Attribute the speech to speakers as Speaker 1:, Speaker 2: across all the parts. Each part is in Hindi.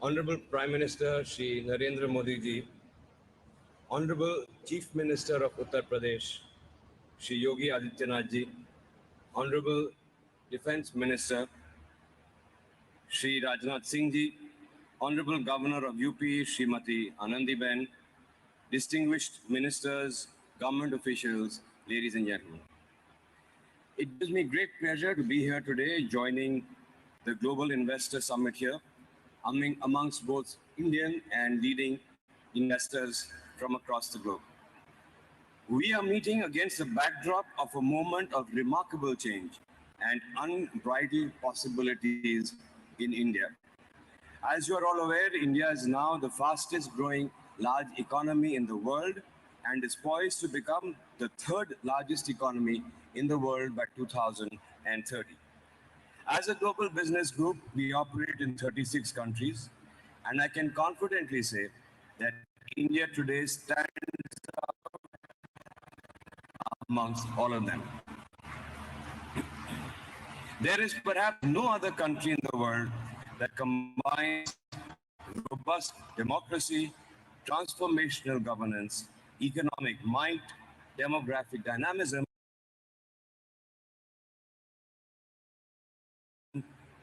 Speaker 1: Honorable Prime Minister Shri Narendra Modi ji, Honorable Chief Minister of Uttar Pradesh Shri Yogi Adityanath ji, Honorable Defence Minister Shri Rajnath Singh ji, Honorable Governor of UP Srimati Anandiben, distinguished ministers, government officials, ladies and gentlemen. It gives me great pleasure to be here today joining the Global Investor Summit here amongst both Indian and leading investors from across the globe. We are meeting against the backdrop of a moment of remarkable change and unbridled possibilities in India. As you are all aware, India is now the fastest growing large economy in the world and is poised to become the third largest economy in the world by 2030. As a global business group, we operate in 36 countries, and I can confidently say that India today stands amongst all of them. There is perhaps no other country in the world that combines robust democracy, transformational governance, economic might, demographic dynamism,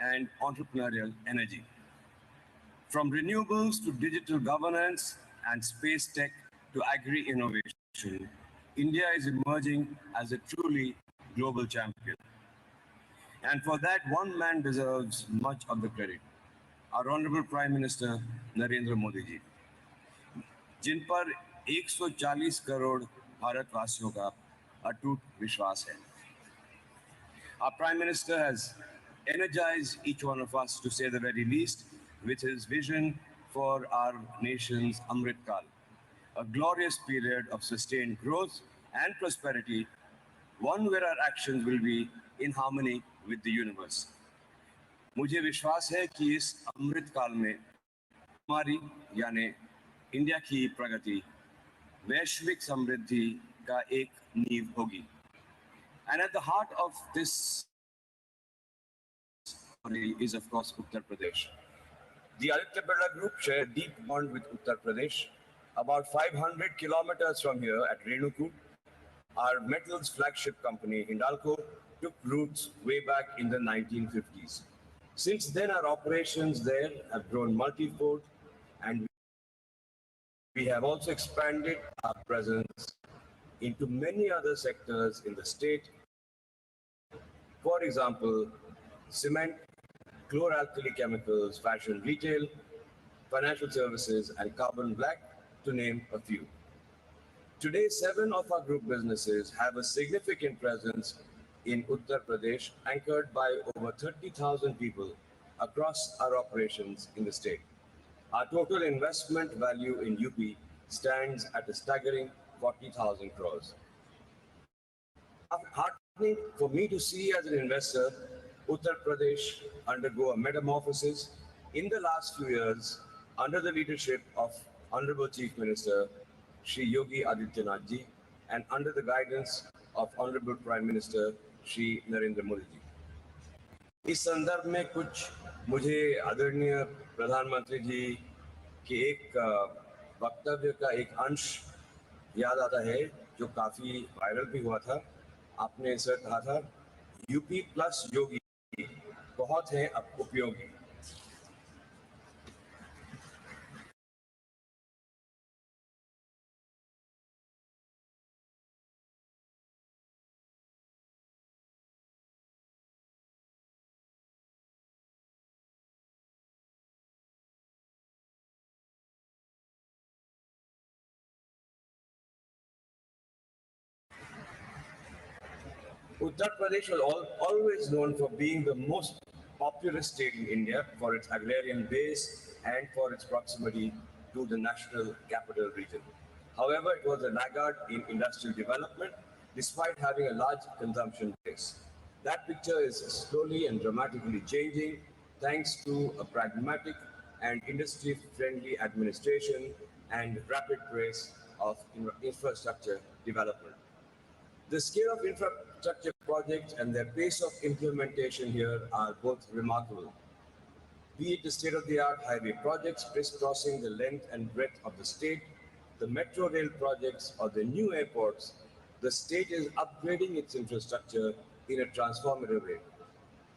Speaker 1: and entrepreneurial energy. From renewables to digital governance and space tech to agri-innovation, India is emerging as a truly global champion. And for that, one man deserves much of the credit. Our Honorable Prime Minister Narendra Modi ji, जिन पर 140 करोड़ भारतवासियों का अटूट विश्वास है. Our Prime Minister has energized each one of us, to say the very least, with his vision for our nation's Amrit Kal, a glorious period of sustained growth and prosperity, one where our actions will be in harmony with the universe. मुझे विश्वास है कि इस अमृत काल में हमारी यानी इंडिया की प्रगति वैश्विक समृद्धि का एक नींव होगी. And at the heart of this story is, of course, Uttar Pradesh. The Aditya Birla Group share a deep bond with Uttar Pradesh. About 500 kilometers from here at Renukoot, our metals flagship company, Hindalco, took roots way back in the 1950s. Since then, our operations there have grown multifold, and we have also expanded our presence into many other sectors in the state. For example, cement, chlor-alkali chemicals, fashion retail, financial services, and carbon black, to name a few. Today, 7 of our group businesses have a significant presence in Uttar Pradesh, anchored by over 30,000 people across our operations in the state. Our total investment value in UP stands at a staggering 40,000 crores. Heartening for me to see as an investor Uttar Pradesh undergo a metamorphosis in the last few years under the leadership of Honorable Chief Minister Shri Yogi Adityanath ji and under the guidance of Honorable Prime Minister Shri Narendra Modi ji. इस संदर्भ में कुछ मुझे आदरणीय प्रधानमंत्री जी के एक वक्तव्य का एक अंश याद आता है जो काफी वायरल भी हुआ था. आपने इसे कहा था, यूपी प्लस योगी बहुत है अब उपयोगी. Uttar Pradesh was always known for being the most populous state in India for its agrarian base and for its proximity to the national capital region. However, it was a laggard in industrial development despite having a large consumption base. That picture is slowly and dramatically changing thanks to a pragmatic and industry-friendly administration and rapid pace of infrastructure development. The scale of infrastructure projects and their pace of implementation here are both remarkable. Be it the state-of-the-art highway projects crisscrossing the length and breadth of the state, the metro rail projects, or the new airports, the state is upgrading its infrastructure in a transformative way.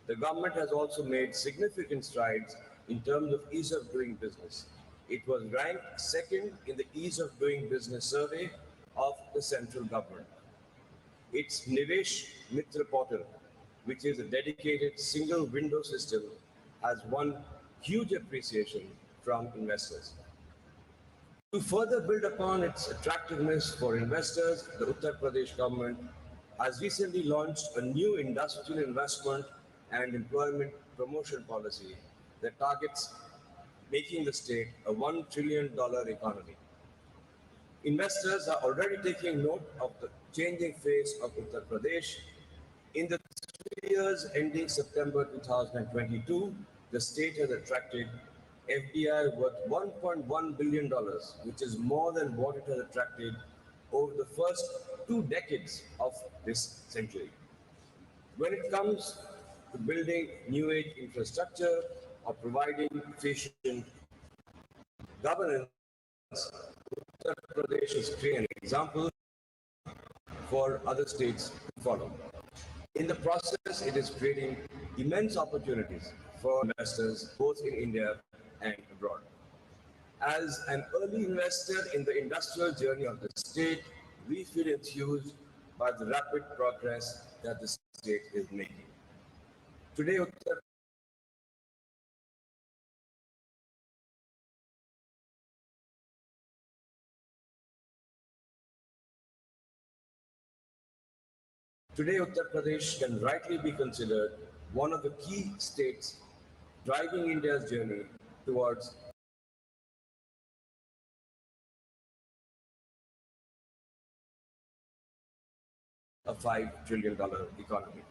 Speaker 1: The government has also made significant strides in terms of ease of doing business. It was ranked second in the ease of doing business survey of the central government. Its Nivesh Mitra portal, which is a dedicated single window system, has won huge appreciation from investors. To further build upon its attractiveness for investors, the Uttar Pradesh government has recently launched a new industrial investment and employment promotion policy that targets making the state a $1 trillion economy. Investors are already taking note of the changing face of Uttar Pradesh. In the 3 years ending September 2022, the state has attracted FDI worth $1.1 billion, which is more than what it has attracted over the first 2 decades of this century. When it comes to building new age infrastructure or providing efficient governance, Uttar Pradesh is creating an example for other states to follow. In the process, it is creating immense opportunities for investors both in India and abroad. As an early investor in the industrial journey of the state, we feel enthused by the rapid progress that the state is making. Today, Uttar Pradesh can rightly be considered one of the key states driving India's journey towards a $5 trillion economy.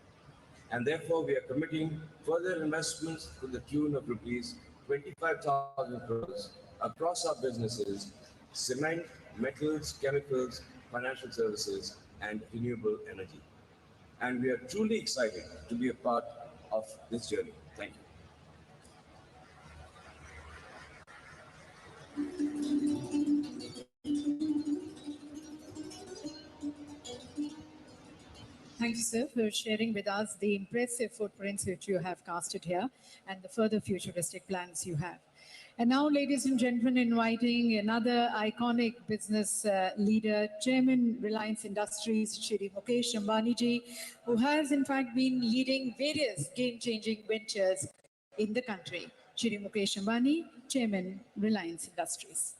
Speaker 1: And therefore, we are committing further investments to the tune of rupees 25,000 crores across our businesses, cement, metals, chemicals, financial services, and renewable energy. And we are truly excited to be a part of this journey. Thank you.
Speaker 2: Thank you, sir, for sharing with us the impressive footprints which you have casted here and the further futuristic plans you have. And now, ladies and gentlemen, inviting another iconic business leader, Chairman Reliance Industries, Shri Mukesh Ambani ji, who has in fact been leading various game-changing ventures in the country. Shri Mukesh Ambani, Chairman Reliance Industries.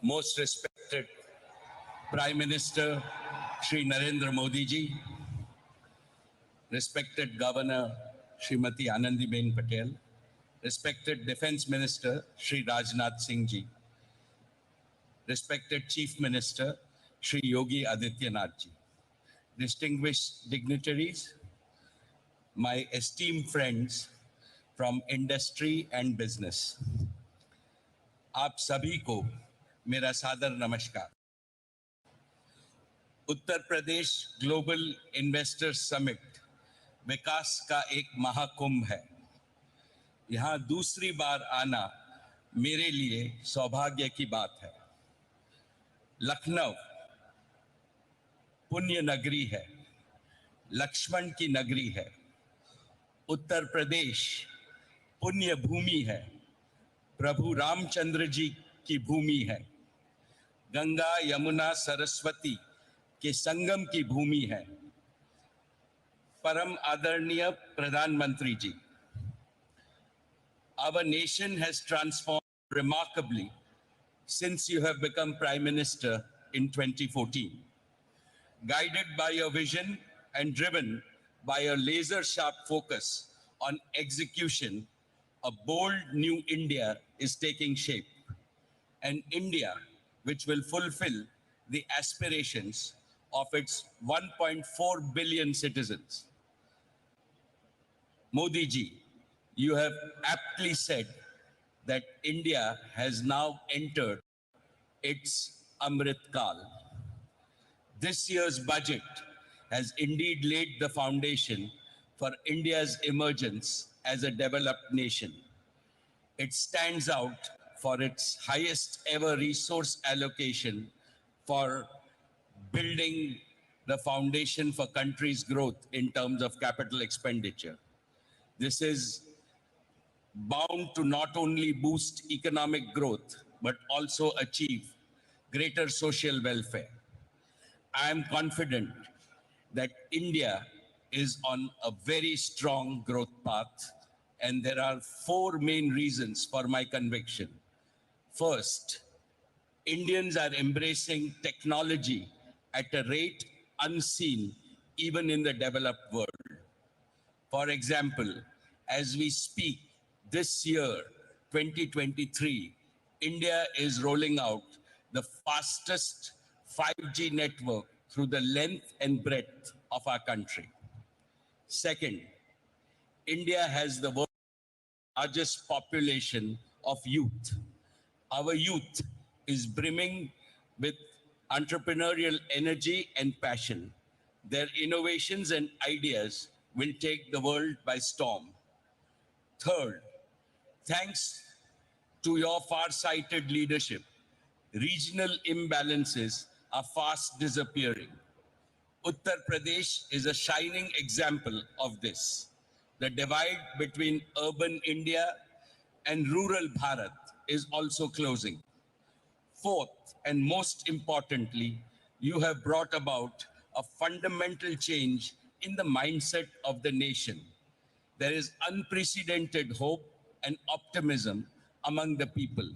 Speaker 3: Most respected Prime Minister Shri Narendra Modi ji, respected Governor Srimati Anandiben Patel, respected Defence Minister Shri Rajnath Singh ji, respected Chief Minister Shri Yogi Aditya ji, distinguished dignitaries, my esteemed friends from industry and business, आप सभी को मेरा सादर नमस्कार। Uttar Pradesh global investor summit विकास का एक महाकुंभ है। यहाँ दूसरी बार आना मेरे लिए सौभाग्य की बात है। लखनऊ पुण्य नगरी है, लक्ष्मण की नगरी है। उत्तर प्रदेश पुण्य भूमि है, प्रभु रामचंद्र जी की भूमि है। गंगा यमुना सरस्वती के संगम की भूमि है। परम आदरणीय प्रधानमंत्री जी, our nation has transformed remarkably since you have become Prime Minister in 2014. Guided by your vision and driven by a laser-sharp focus on execution, a bold new India is taking shape. An India which will fulfill the aspirations of its 1.4 billion citizens. Modi ji, you have aptly said that India has now entered its Amrit Kal. This year's budget has indeed laid the foundation for India's emergence as a developed nation. It stands out for its highest ever resource allocation for building the foundation for country's growth in terms of capital expenditure. This is bound to not only boost economic growth, but also achieve greater social welfare. I am confident that India is on a very strong growth path, and there are four main reasons for my conviction. First, Indians are embracing technology at a rate unseen even in the developed world. For example, as we speak, this year, 2023, India is rolling out the fastest 5G network through the length and breadth of our country. Second, India has the world's largest population of youth. Our youth is brimming with entrepreneurial energy and passion. Their innovations and ideas will take the world by storm. Third, thanks to your far-sighted leadership, regional imbalances are fast disappearing. Uttar Pradesh is a shining example of this. The divide between urban India and rural Bharat is also closing. Fourth, and most importantly, you have brought about a fundamental change in the mindset of the nation. There is unprecedented hope and optimism among the people.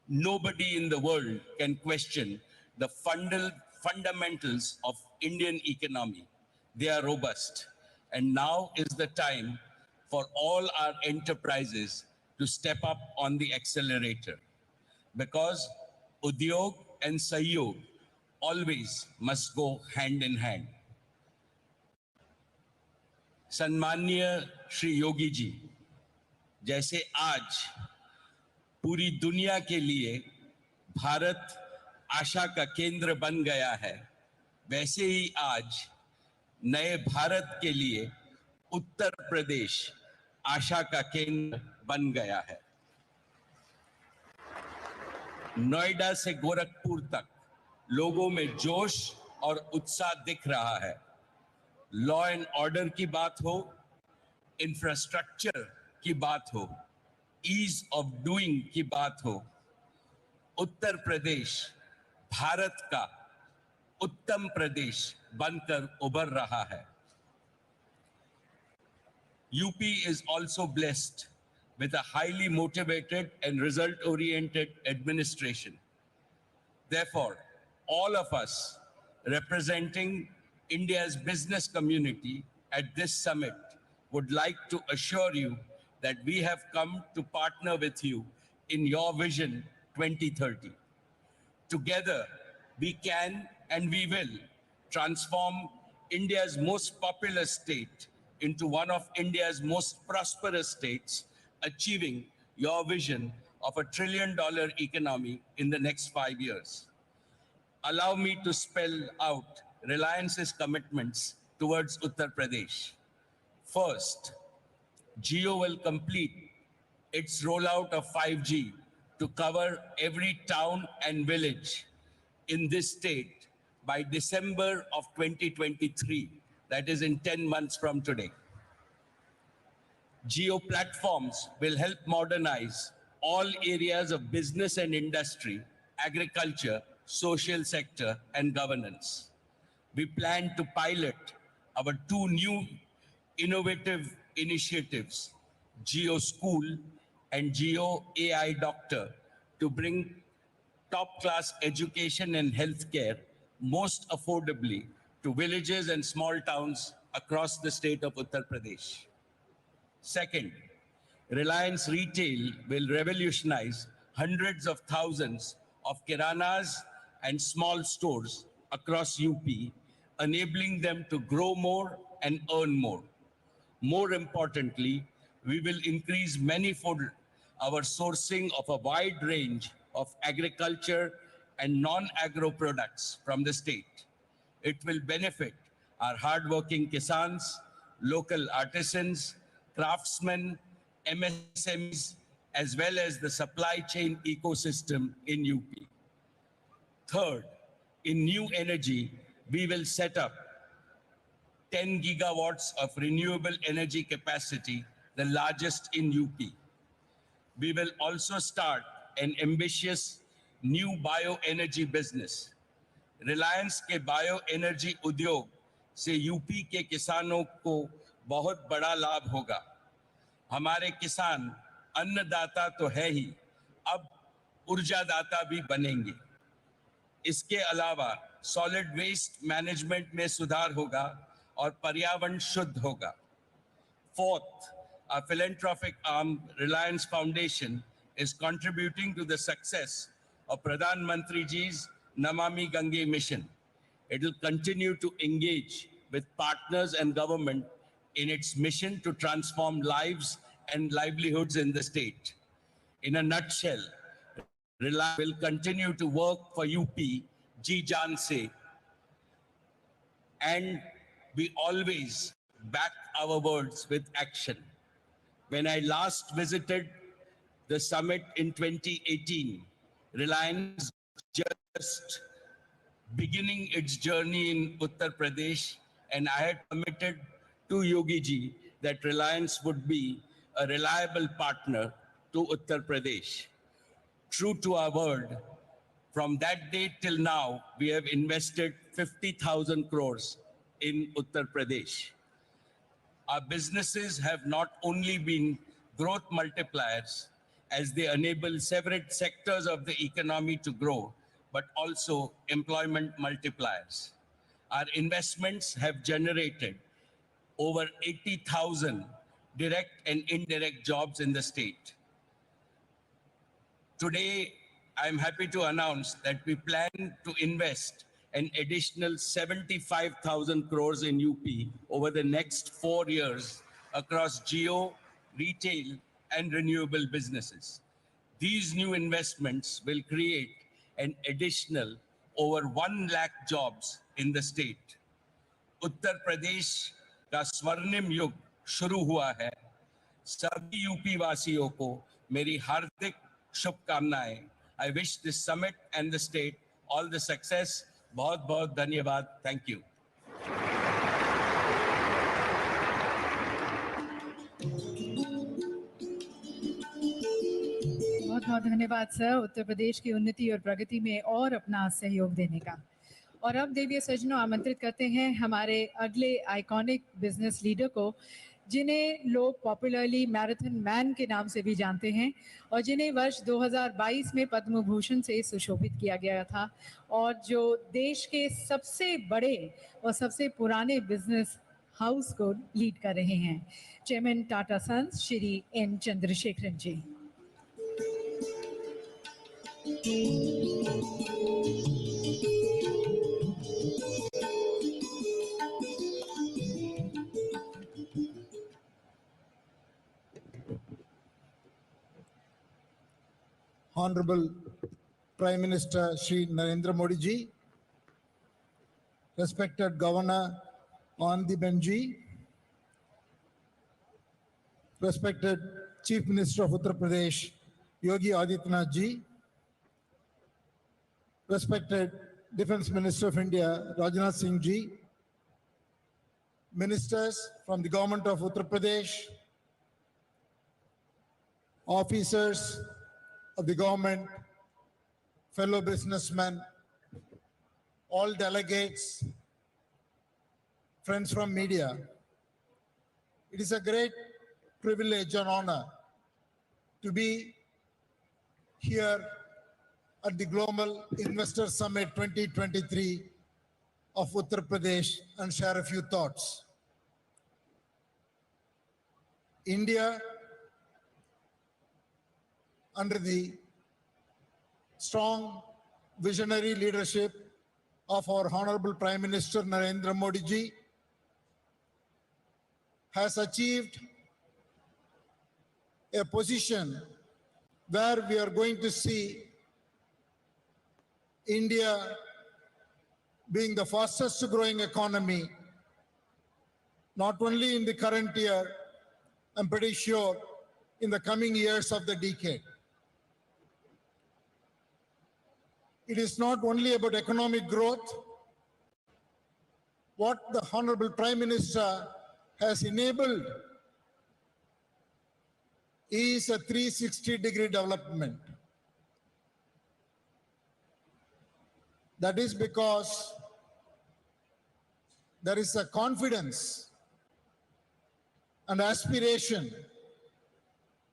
Speaker 3: Nobody in the world can question the fundamentals of Indian economy. They are robust. And now is the time for all our enterprises to step up on the accelerator, because Udyog and Sahyog always must go hand in hand. सम्माननीय श्री योगी जी, जैसे आज पूरी दुनिया के लिए भारत आशा का केंद्र बन गया है, वैसे ही आज नए भारत के लिए उत्तर प्रदेश आशा का केंद्र बन गया है। नोएडा से गोरखपुर तक लोगों में जोश और उत्साह दिख रहा है। लॉ एंड ऑर्डर की बात हो, इंफ्रास्ट्रक्चर की बात हो, ईज ऑफ डूइंग की बात हो, उत्तर प्रदेश भारत का उत्तम प्रदेश बनकर उभर रहा है। UP is also blessed with a highly motivated and result-oriented administration. Therefore, all of us representing India's business community at this summit would like to assure you that we have come to partner with you in your Vision 2030. Together, we can and we will transform India's most populous state into one of India's most prosperous states, achieving your vision of $1 trillion economy in the next 5 years. Allow me to spell out Reliance's commitments towards Uttar Pradesh. First, Jio will complete its rollout of 5G to cover every town and village in this state by December of 2023, that is in 10 months from today. Jio platforms will help modernize all areas of business and industry, agriculture, social sector, and governance. We plan to pilot our 2 new innovative initiatives, Jio School and Jio AI Doctor, to bring top-class education and healthcare most affordably to villages and small towns across the state of Uttar Pradesh. Second, Reliance Retail will revolutionize hundreds of thousands of kiranas and small stores across UP, enabling them to grow more and earn more. More importantly, We will increase manifold our sourcing of a wide range of agriculture and non-agro products from the state. It will benefit our hardworking kisans, local artisans, craftsmen, MSMEs, as well as the supply chain ecosystem in UP. Third, in new energy, we will set up 10 gigawatts of renewable energy capacity, the largest in UP. We will also start an ambitious new bioenergy business. Reliance के bioenergy उद्योग से यूपी के किसानों को बहुत बड़ा लाभ होगा। हमारे किसान अन्नदाता तो है ही, अब ऊर्जादाता भी बनेंगे। इसके अलावा सॉलिड वेस्ट मैनेजमेंट में सुधार होगा और पर्यावरण शुद्ध होगा। Fourth, our philanthropic arm, Reliance Foundation, is contributing to the success of Pradhan Mantri Ji's Namami Gange mission. It will continue to engage with partners and government in its mission to transform lives and livelihoods in the state. In a nutshell, Reliance will continue to work for UP, Ji Jaan se, and we always back our words with action. When I last visited the summit in 2018, Reliance just beginning its journey in Uttar Pradesh, and I had committed to Yogi ji that Reliance would be a reliable partner to Uttar Pradesh. True to our word, from that day till now, we have invested 50,000 crores in Uttar Pradesh. Our businesses have not only been growth multipliers as they enable several sectors of the economy to grow, but also employment multipliers. Our investments have generated over 80,000 direct and indirect jobs in the state. Today, I'm happy to announce that we plan to invest an additional 75,000 crores in UP over the next 4 years across geo, retail, and renewable businesses. These new investments will create an additional over 1 lakh jobs in the state. Uttar Pradesh का स्वर्णिम युग शुरू हुआ है। सभी यूपी वासियों को मेरी हार्दिक शुभकामनाएं। I wish this summit and the state all the success. बहुत बहुत धन्यवाद. Thank you.
Speaker 2: बहुत बहुत धन्यवाद सर, उत्तर प्रदेश की उन्नति और प्रगति में और अपना सहयोग देने का। और अब देवीय सज्जनों, आमंत्रित करते हैं हमारे अगले आइकॉनिक बिजनेस लीडर को, जिन्हें लोग पॉपुलरली मैराथन मैन के नाम से भी जानते हैं और जिन्हें वर्ष 2022 में पद्म भूषण से सुशोभित किया गया था और जो देश के सबसे बड़े और सबसे पुराने बिजनेस हाउस को लीड कर रहे हैं, chairman Tata Sons Shri N Chandrasekaran ji.
Speaker 4: Honorable Prime Minister Shri Narendra Modi ji, respected Governor Andibben ji, respected Chief Minister of Uttar Pradesh Yogi Adityanath ji, respected Defence Minister of India Rajnath Singh ji, ministers from the government of Uttar Pradesh, officers of the government, fellow businessmen, all delegates, friends from media. It is a great privilege and honor to be here at the Global Investor Summit 2023 of Uttar Pradesh and share a few thoughts. India, under the strong visionary leadership of our Honorable Prime Minister Narendra Modi ji, has achieved a position where we are going to see India being the fastest growing economy, not only in the current year, I'm pretty sure in the coming years of the decade. It is not only about economic growth. What the Honorable Prime Minister has enabled is a 360-degree development. That is because there is a confidence and aspiration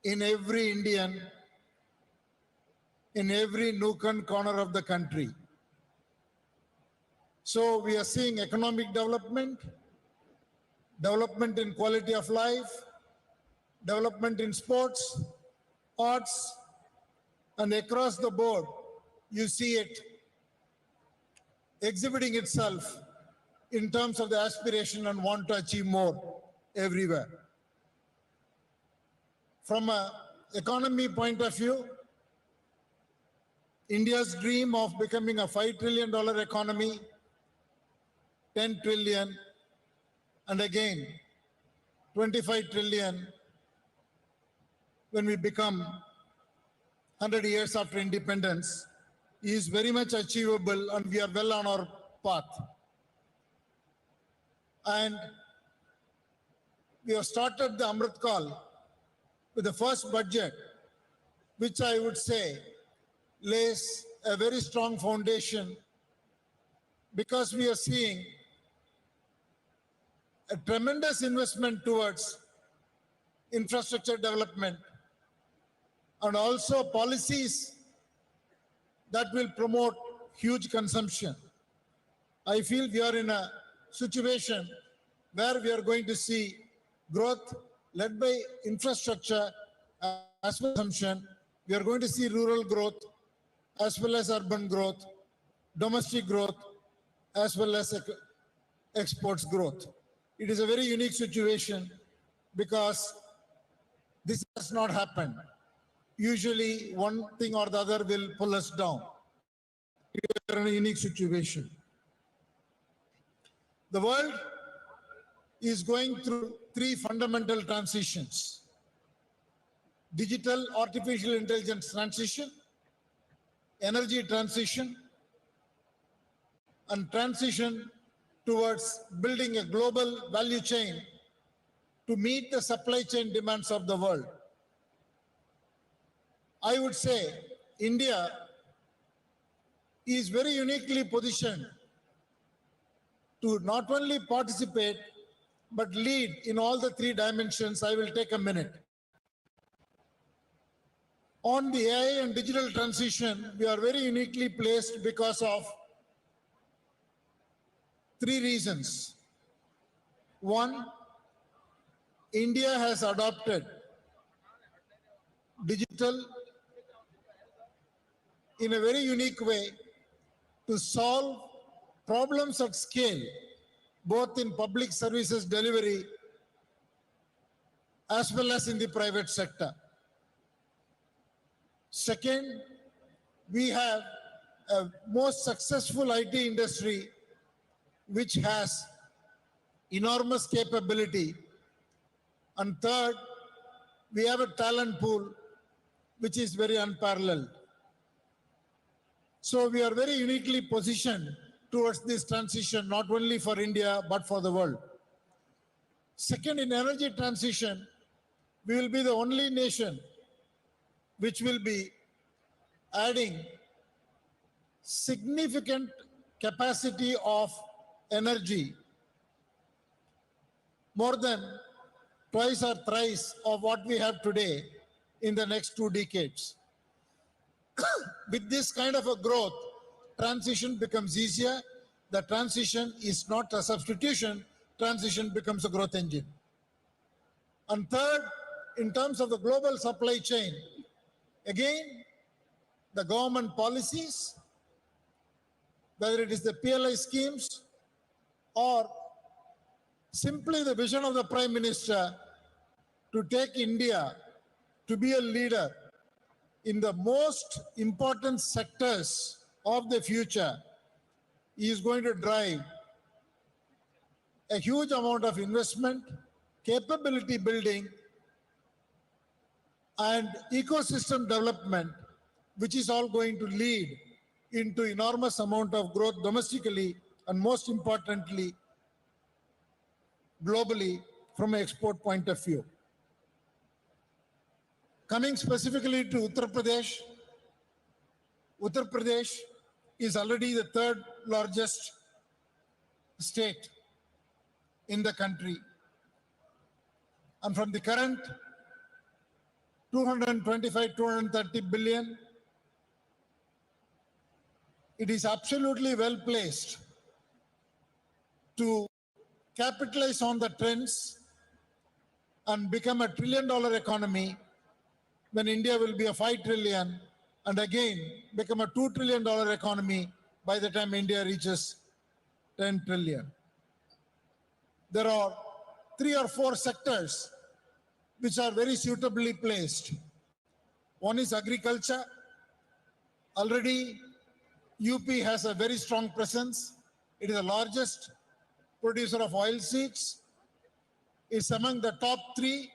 Speaker 4: in every Indian, in every nook and corner of the country. So we are seeing economic development, development in quality of life, development in sports, arts, and across the board, you see it exhibiting itself in terms of the aspiration and want to achieve more everywhere. From an economy point of view, India's dream of becoming a $5 trillion economy, 10 trillion, and again, 25 trillion when we become 100 years after independence is very much achievable, and we are well on our path. And we have started the Amrit Kaal with the first budget, which I would say lays a very strong foundation, because we are seeing a tremendous investment towards infrastructure development and also policies that will promote huge consumption. I feel we are in a situation where we are going to see growth led by infrastructure as well as consumption. We are going to see rural growth as well as urban growth, domestic growth as well as exports growth. It is a very unique situation because this has not happened. Usually one thing or the other will pull us down. We are in a unique situation. The world is going through three fundamental transitions: digital artificial intelligence transition, energy transition, and transition towards building a global value chain to meet the supply chain demands of the world. I would say India is very uniquely positioned to not only participate but lead in all the three dimensions. I will take a minute. On the AI and digital transition, we are very uniquely placed because of three reasons. One, India has adopted digital in a very unique way to solve problems at scale, both in public services delivery as well as in the private sector. Second, we have a most successful IT industry which has enormous capability. And third, we have a talent pool which is very unparalleled. So we are very uniquely positioned towards this transition, not only for India, but for the world. Second, in energy transition, we will be the only nation which will be adding significant capacity of energy, more than twice or thrice of what we have today in the next 2 decades. With this kind of a growth, transition becomes easier. The transition is not a substitution. Transition becomes a growth engine. And third, in terms of the global supply chain, again, the government policies, whether it is the PLI schemes or simply the vision of the Prime Minister to take India to be a leader in the most important sectors of the future is going to drive a huge amount of investment, capability building, and ecosystem development, which is all going to lead into enormous amount of growth domestically and most importantly, globally from an export point of view. Coming specifically to Uttar Pradesh is already the third largest state in the country. And from the current 225-230 billion, it is absolutely well placed to capitalize on the trends and become a $1 trillion economy when India will be a 5 trillion and again become a $2 trillion economy by the time India reaches 10 trillion. There are 3 or 4 sectors which are very suitably placed. One is agriculture. Already UP has a very strong presence. It is the largest producer of oilseeds. It's among the top 3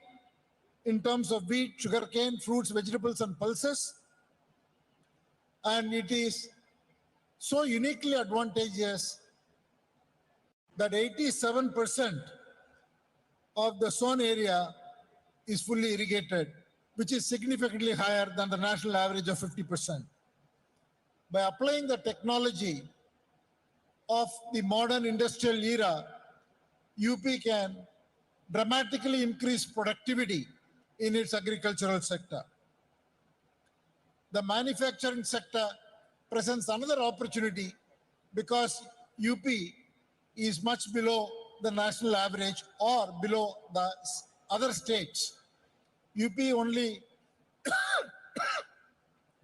Speaker 4: in terms of wheat, sugarcane, fruits, vegetables, and pulses. And it is so uniquely advantageous that 87% of the sown area is fully irrigated, which is significantly higher than the national average of 50%. By applying the technology of the modern industrial era, UP can dramatically increase productivity in its agricultural sector. The manufacturing sector presents another opportunity because UP is much below the national average or below the other states. UP only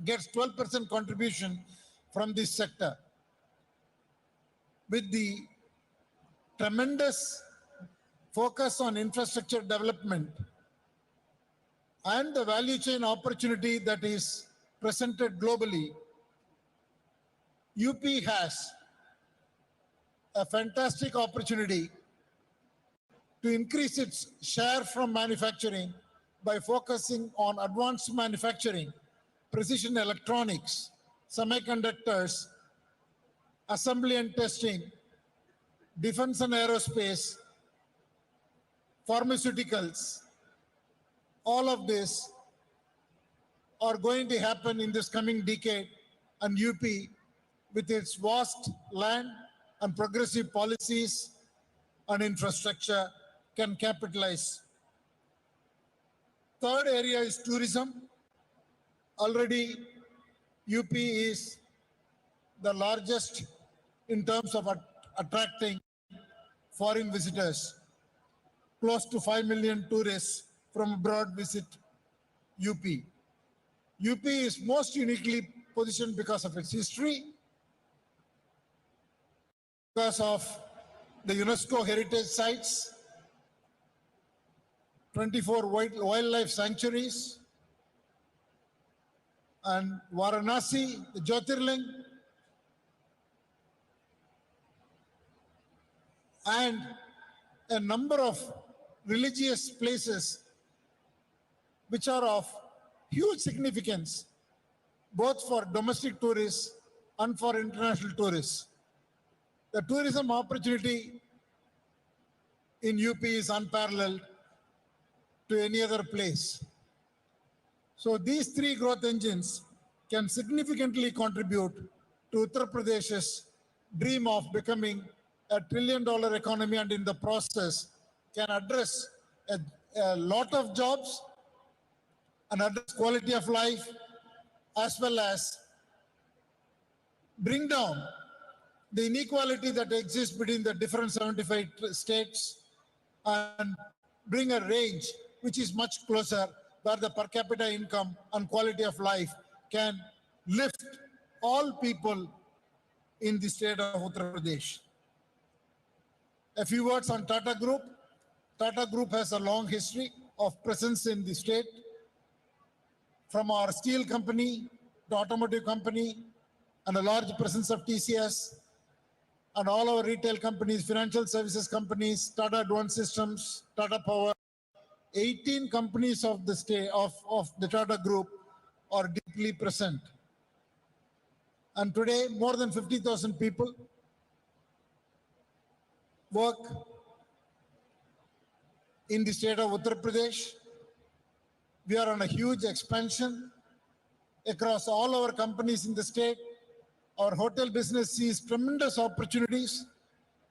Speaker 4: gets 12% contribution from this sector. With the tremendous focus on infrastructure development and the value chain opportunity that is presented globally, UP has a fantastic opportunity to increase its share from manufacturing by focusing on advanced manufacturing, precision electronics, semiconductors, assembly and testing, defense and aerospace, pharmaceuticals. All of this are going to happen in this coming decade, and UP, with its vast land and progressive policies and infrastructure, can capitalize. Third area is tourism. Already UP is the largest in terms of attracting foreign visitors. Close to 5 million tourists from abroad visit UP. UP is most uniquely positioned because of its history, because of the UNESCO heritage sites, 24 wildlife sanctuaries, and Varanasi, the Jyotirling, and a number of religious places which are of huge significance, both for domestic tourists and for international tourists. The tourism opportunity in UP is unparalleled to any other place. So these 3 growth engines can significantly contribute to Uttar Pradesh's dream of becoming a $1 trillion economy, and in the process can address a lot of jobs and address quality of life, as well as bring down the inequality that exists between the different 75 states and bring a range which is much closer, where the per capita income and quality of life can lift all people in the state of Uttar Pradesh. A few words on Tata Group. Tata Group has a long history of presence in the state. from our steel company to automotive company, and a large presence of TCS, and all our retail companies, financial services companies, Tata Advanced Systems, Tata Power, 18 companies of the state of the Tata Group are deeply present. And today, more than 50,000 people work in the state of Uttar Pradesh. We are on a huge expansion across all our companies in the state. Our hotel business sees tremendous opportunities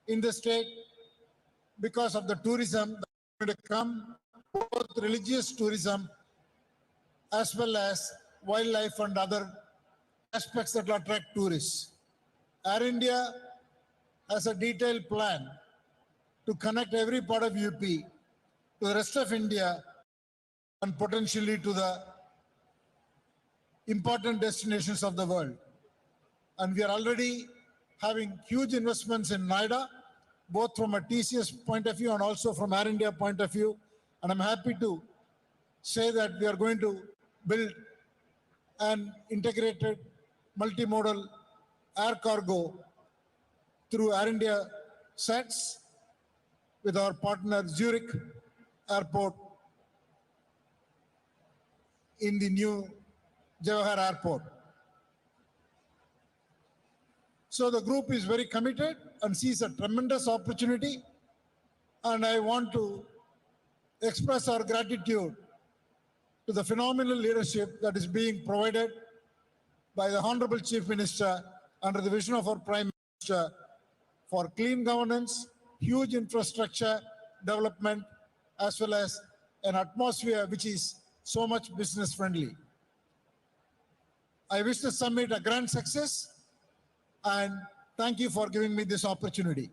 Speaker 4: in the state because of the tourism that is going to come, both religious tourism as well as wildlife and other aspects that will attract tourists. Air India has a detailed plan to connect every part of UP to the rest of India and potentially to the important destinations of the world. And we are already having huge investments in Noida, both from a TCS point of view and also from Air India point of view. And I'm happy to say that we are going to build an integrated multimodal air cargo through Air India sets with our partner Zurich Airport in the new Jawahar Airport. So the group is very committed and sees a tremendous opportunity. And I want to express our gratitude to the phenomenal leadership that is being provided by the Honorable Chief Minister under the vision of our Prime Minister for clean governance, huge infrastructure development, as well as an atmosphere which is so much business friendly. I wish the summit a grand success and thank you for giving me this opportunity.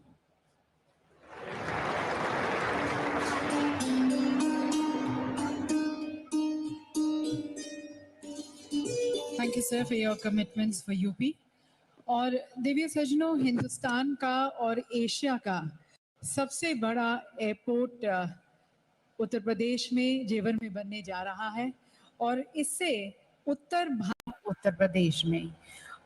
Speaker 2: Thank you, sir, for your commitments for UP. और देविया सजनों, हिंदुस्तान का और एशिया का सबसे बड़ा एयरपोर्ट उत्तर प्रदेश में जेवर में बनने जा रहा है और इससे उत्तर भाग उत्तर प्रदेश में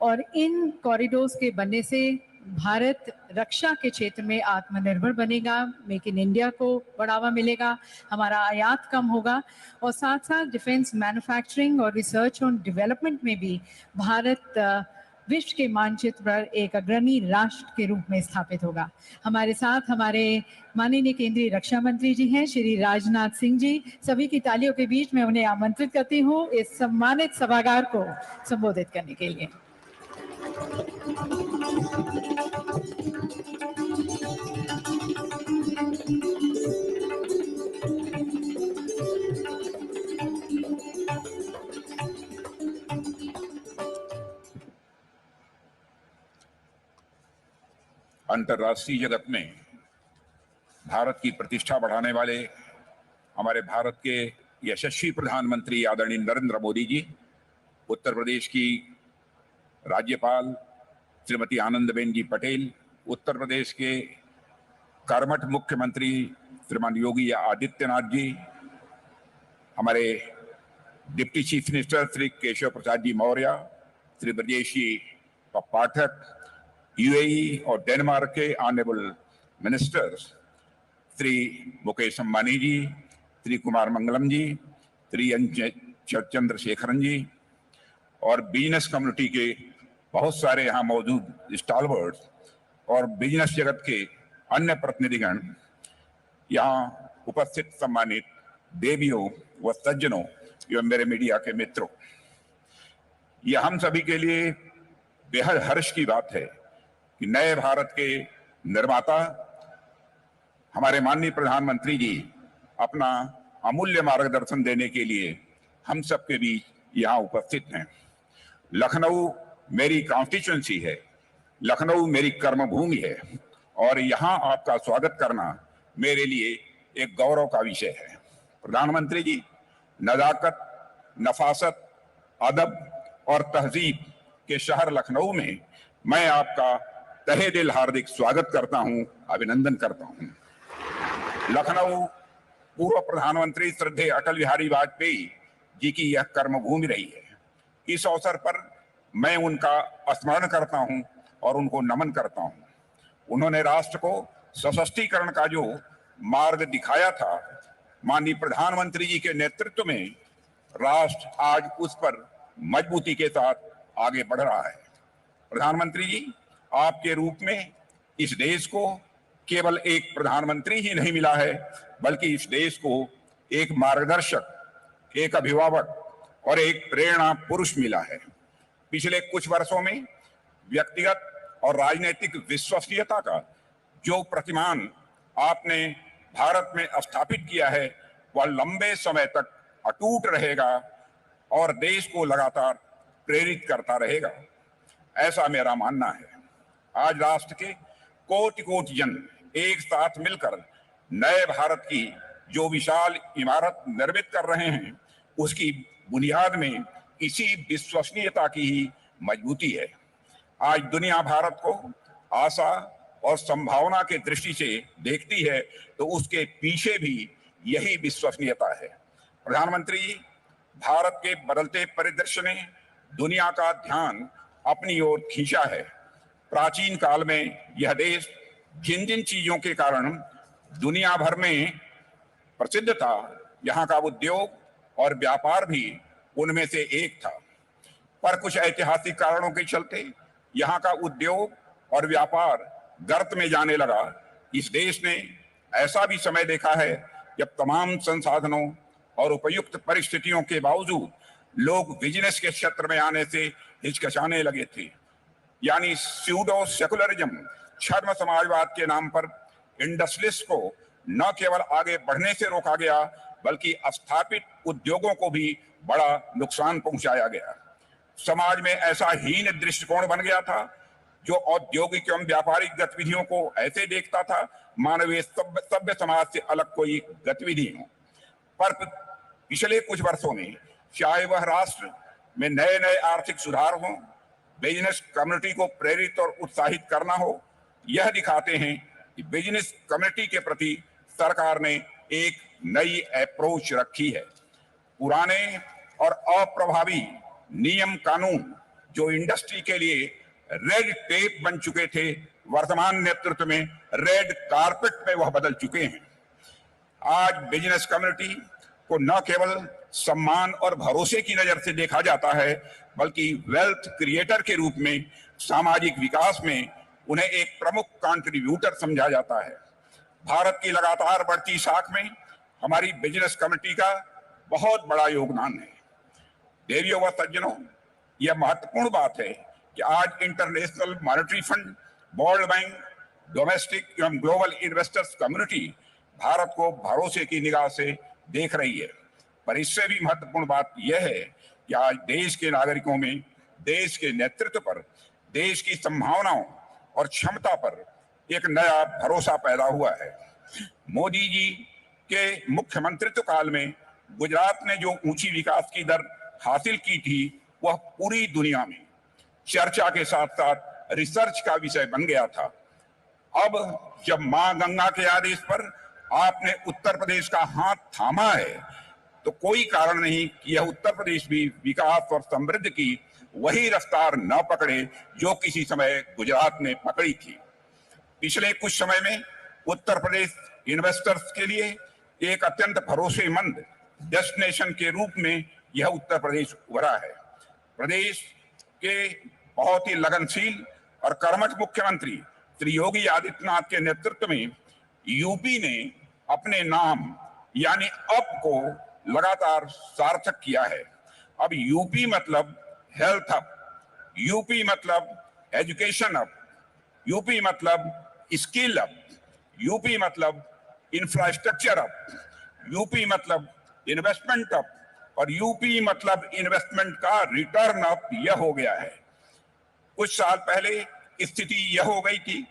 Speaker 2: और इन कॉरिडोर्स के बनने से भारत रक्षा के क्षेत्र में आत्मनिर्भर बनेगा, मेक इन इंडिया को बढ़ावा मिलेगा, हमारा आयात कम होगा और साथ साथ डिफेंस मैन्युफैक्चरिंग और रिसर्च और डेवलपमेंट में भी भारत विश्व के मानचित्र पर एक अग्रणी राष्ट्र के रूप में स्थापित होगा। हमारे साथ हमारे माननीय केंद्रीय रक्षा मंत्री जी हैं श्री राजनाथ सिंह जी। सभी की तालियों के बीच में उन्हें आमंत्रित करती हूँ इस सम्मानित सभागार को संबोधित करने के लिए।
Speaker 5: अंतर्राष्ट्रीय जगत में भारत की प्रतिष्ठा बढ़ाने वाले हमारे भारत के यशस्वी प्रधानमंत्री आदरणीय नरेंद्र मोदी जी, उत्तर प्रदेश की राज्यपाल श्रीमती आनंदीबेन जी पटेल, उत्तर प्रदेश के कर्मठ मुख्यमंत्री श्रीमान योगी आदित्यनाथ जी, हमारे deputy chief minister Shri Keshav Prasad ji Maurya, Shri Brajesh ji Pathak, UAE और डेनमार्क के ऑनरेबल मिनिस्टर्स श्री मुकेश अंबानी जी, श्री कुमार मंगलम जी, श्री चंद्रशेखरन जी और बिजनेस कम्युनिटी के बहुत सारे यहाँ मौजूद स्टॉलवर्ड्स और बिजनेस जगत के अन्य प्रतिनिधिगण, यहाँ उपस्थित सम्मानित देवियों व सज्जनों एवं मेरे मीडिया के मित्रों, यह हम सभी के लिए बेहद हर्ष की बात है कि नए भारत के निर्माता हमारे माननीय प्रधानमंत्री जी अपना अमूल्य मार्गदर्शन देने के लिए हम सबके बीच यहाँ उपस्थित हैं। लखनऊ मेरी कॉन्स्टिट्यूएंसी है, लखनऊ मेरी कर्मभूमि है और यहाँ आपका स्वागत करना मेरे लिए एक गौरव का विषय है। प्रधानमंत्री जी, नजाकत, नफासत, अदब और तहजीब के शहर लखनऊ में मैं आपका तहे दिल हार्दिक स्वागत करता हूं, अभिनंदन करता हूं। लखनऊ पूर्व प्रधानमंत्री श्रद्धेय अटल बिहारी वाजपेयी जी की यह कर्मभूमि रही है। इस अवसर पर मैं उनका स्मरण करता हूं और उनको नमन करता हूं। उन्होंने राष्ट्र को सशक्तिकरण का जो मार्ग दिखाया था, माननीय प्रधानमंत्री जी के नेतृत्व में राष्ट्र आज उस पर मजबूती के साथ आगे बढ़ रहा है। प्रधानमंत्री जी, आपके रूप में इस देश को केवल एक प्रधानमंत्री ही नहीं मिला है, बल्कि इस देश को एक मार्गदर्शक, एक अभिभावक और एक प्रेरणा पुरुष मिला है। पिछले कुछ वर्षों में व्यक्तिगत और राजनीतिक विश्वसनीयता का जो प्रतिमान आपने भारत में स्थापित किया है, वह लंबे समय तक अटूट रहेगा और देश को लगातार प्रेरित करता रहेगा, ऐसा मेरा मानना है। आज राष्ट्र के कोटि कोटि जन एक साथ मिलकर नए भारत की जो विशाल इमारत निर्मित कर रहे हैं, उसकी बुनियाद में इसी विश्वसनीयता की ही मजबूती है। आज दुनिया भारत को आशा और संभावना की दृष्टि से देखती है, तो उसके पीछे भी यही विश्वसनीयता है। प्रधानमंत्री जी, भारत के बदलते परिदृश्य ने दुनिया का ध्यान अपनी ओर खींचा है। प्राचीन काल में यह देश जिन जिन चीजों के कारण दुनिया भर में प्रसिद्ध था, यहाँ का उद्योग और व्यापार भी उनमें से एक था। पर कुछ ऐतिहासिक कारणों के चलते यहाँ का उद्योग और व्यापार गर्त में जाने लगा। इस देश ने ऐसा भी समय देखा है जब तमाम संसाधनों और उपयुक्त परिस्थितियों के बावजूद लोग बिजनेस के क्षेत्र में आने से हिचकिचाने लगे थे। यानी स्यूडो सेकुलरिज्म, छद्म समाजवाद के नाम पर इंडस्ट्रियलिस्ट को न केवल आगे बढ़ने से रोका गया, बल्कि स्थापित उद्योगों को भी बड़ा नुकसान पहुंचाया गया। समाज में ऐसा हीन दृष्टिकोण बन गया था जो औद्योगिक एवं व्यापारिक गतिविधियों को ऐसे देखता था मानवीय सभ्य समाज से अलग कोई गतिविधि हो। पर पिछले कुछ वर्षों में चाहे वह राष्ट्र में नए नए आर्थिक सुधार हो, बिजनेस कम्युनिटी को प्रेरित और उत्साहित करना हो, यह दिखाते हैं कि बिजनेस कम्युनिटी के प्रति सरकार ने एक नई अप्रोच रखी है। पुराने और अप्रभावी नियम कानून जो इंडस्ट्री के लिए रेड टेप बन चुके थे, वर्तमान नेतृत्व में रेड कारपेट में वह बदल चुके हैं। आज बिजनेस कम्युनिटी को न केवल सम्मान और भरोसे की नजर से देखा जाता है, बल्कि वेल्थ क्रिएटर के रूप में सामाजिक विकास में उन्हें एक प्रमुख कंट्रीब्यूटर समझा जाता है। भारत की लगातार बढ़ती साख में हमारी बिजनेस कम्युनिटी का बहुत बड़ा योगदान है। देवियों व सज्जनों, यह महत्वपूर्ण बात है कि आज international monetary fund, world bank, domestic एवं ग्लोबल इन्वेस्टर्स कम्युनिटी भारत को भरोसे की निगाह से देख रही है। पर इससे भी महत्वपूर्ण बात यह है कि आज देश के नागरिकों में देश के नेतृत्व पर, देश की संभावनाओं और क्षमता पर एक नया भरोसा पैदा हुआ है। मोदी जी के मुख्यमंत्रित्व काल में गुजरात ने जो ऊंची विकास की दर हासिल की थी, वह पूरी दुनिया में चर्चा के साथ साथ रिसर्च का विषय बन गया था। अब जब मां गंगा के आदेश पर आपने उत्तर प्रदेश का हाथ थामा है, तो कोई कारण नहीं कि यह उत्तर प्रदेश भी विकास और समृद्धि की वही रफ्तार न पकड़े जो किसी समय गुजरात ने पकड़ी थी। पिछले कुछ समय में उत्तर प्रदेश इन्वेस्टर्स के लिए एक अत्यंत भरोसेमंद डेस्टिनेशन के रूप में यह उत्तर प्रदेश उभरा है। प्रदेश के बहुत ही लगनशील और कर्मठ मुख्यमंत्री श्री योगी आदित्यनाथ के नेतृत्व में यूपी ने अपने नाम यानी अप को लगातार सार्थक किया है। अब यूपी मतलब हेल्थ अप, यूपी मतलब एजुकेशन अप, यूपी मतलब स्किल अप, यूपी मतलब इंफ्रास्ट्रक्चर अप, यूपी मतलब इन्वेस्टमेंट अप और यूपी मतलब इन्वेस्टमेंट का रिटर्न अप। यह हो गया है। कुछ साल पहले स्थिति यह हो गई थी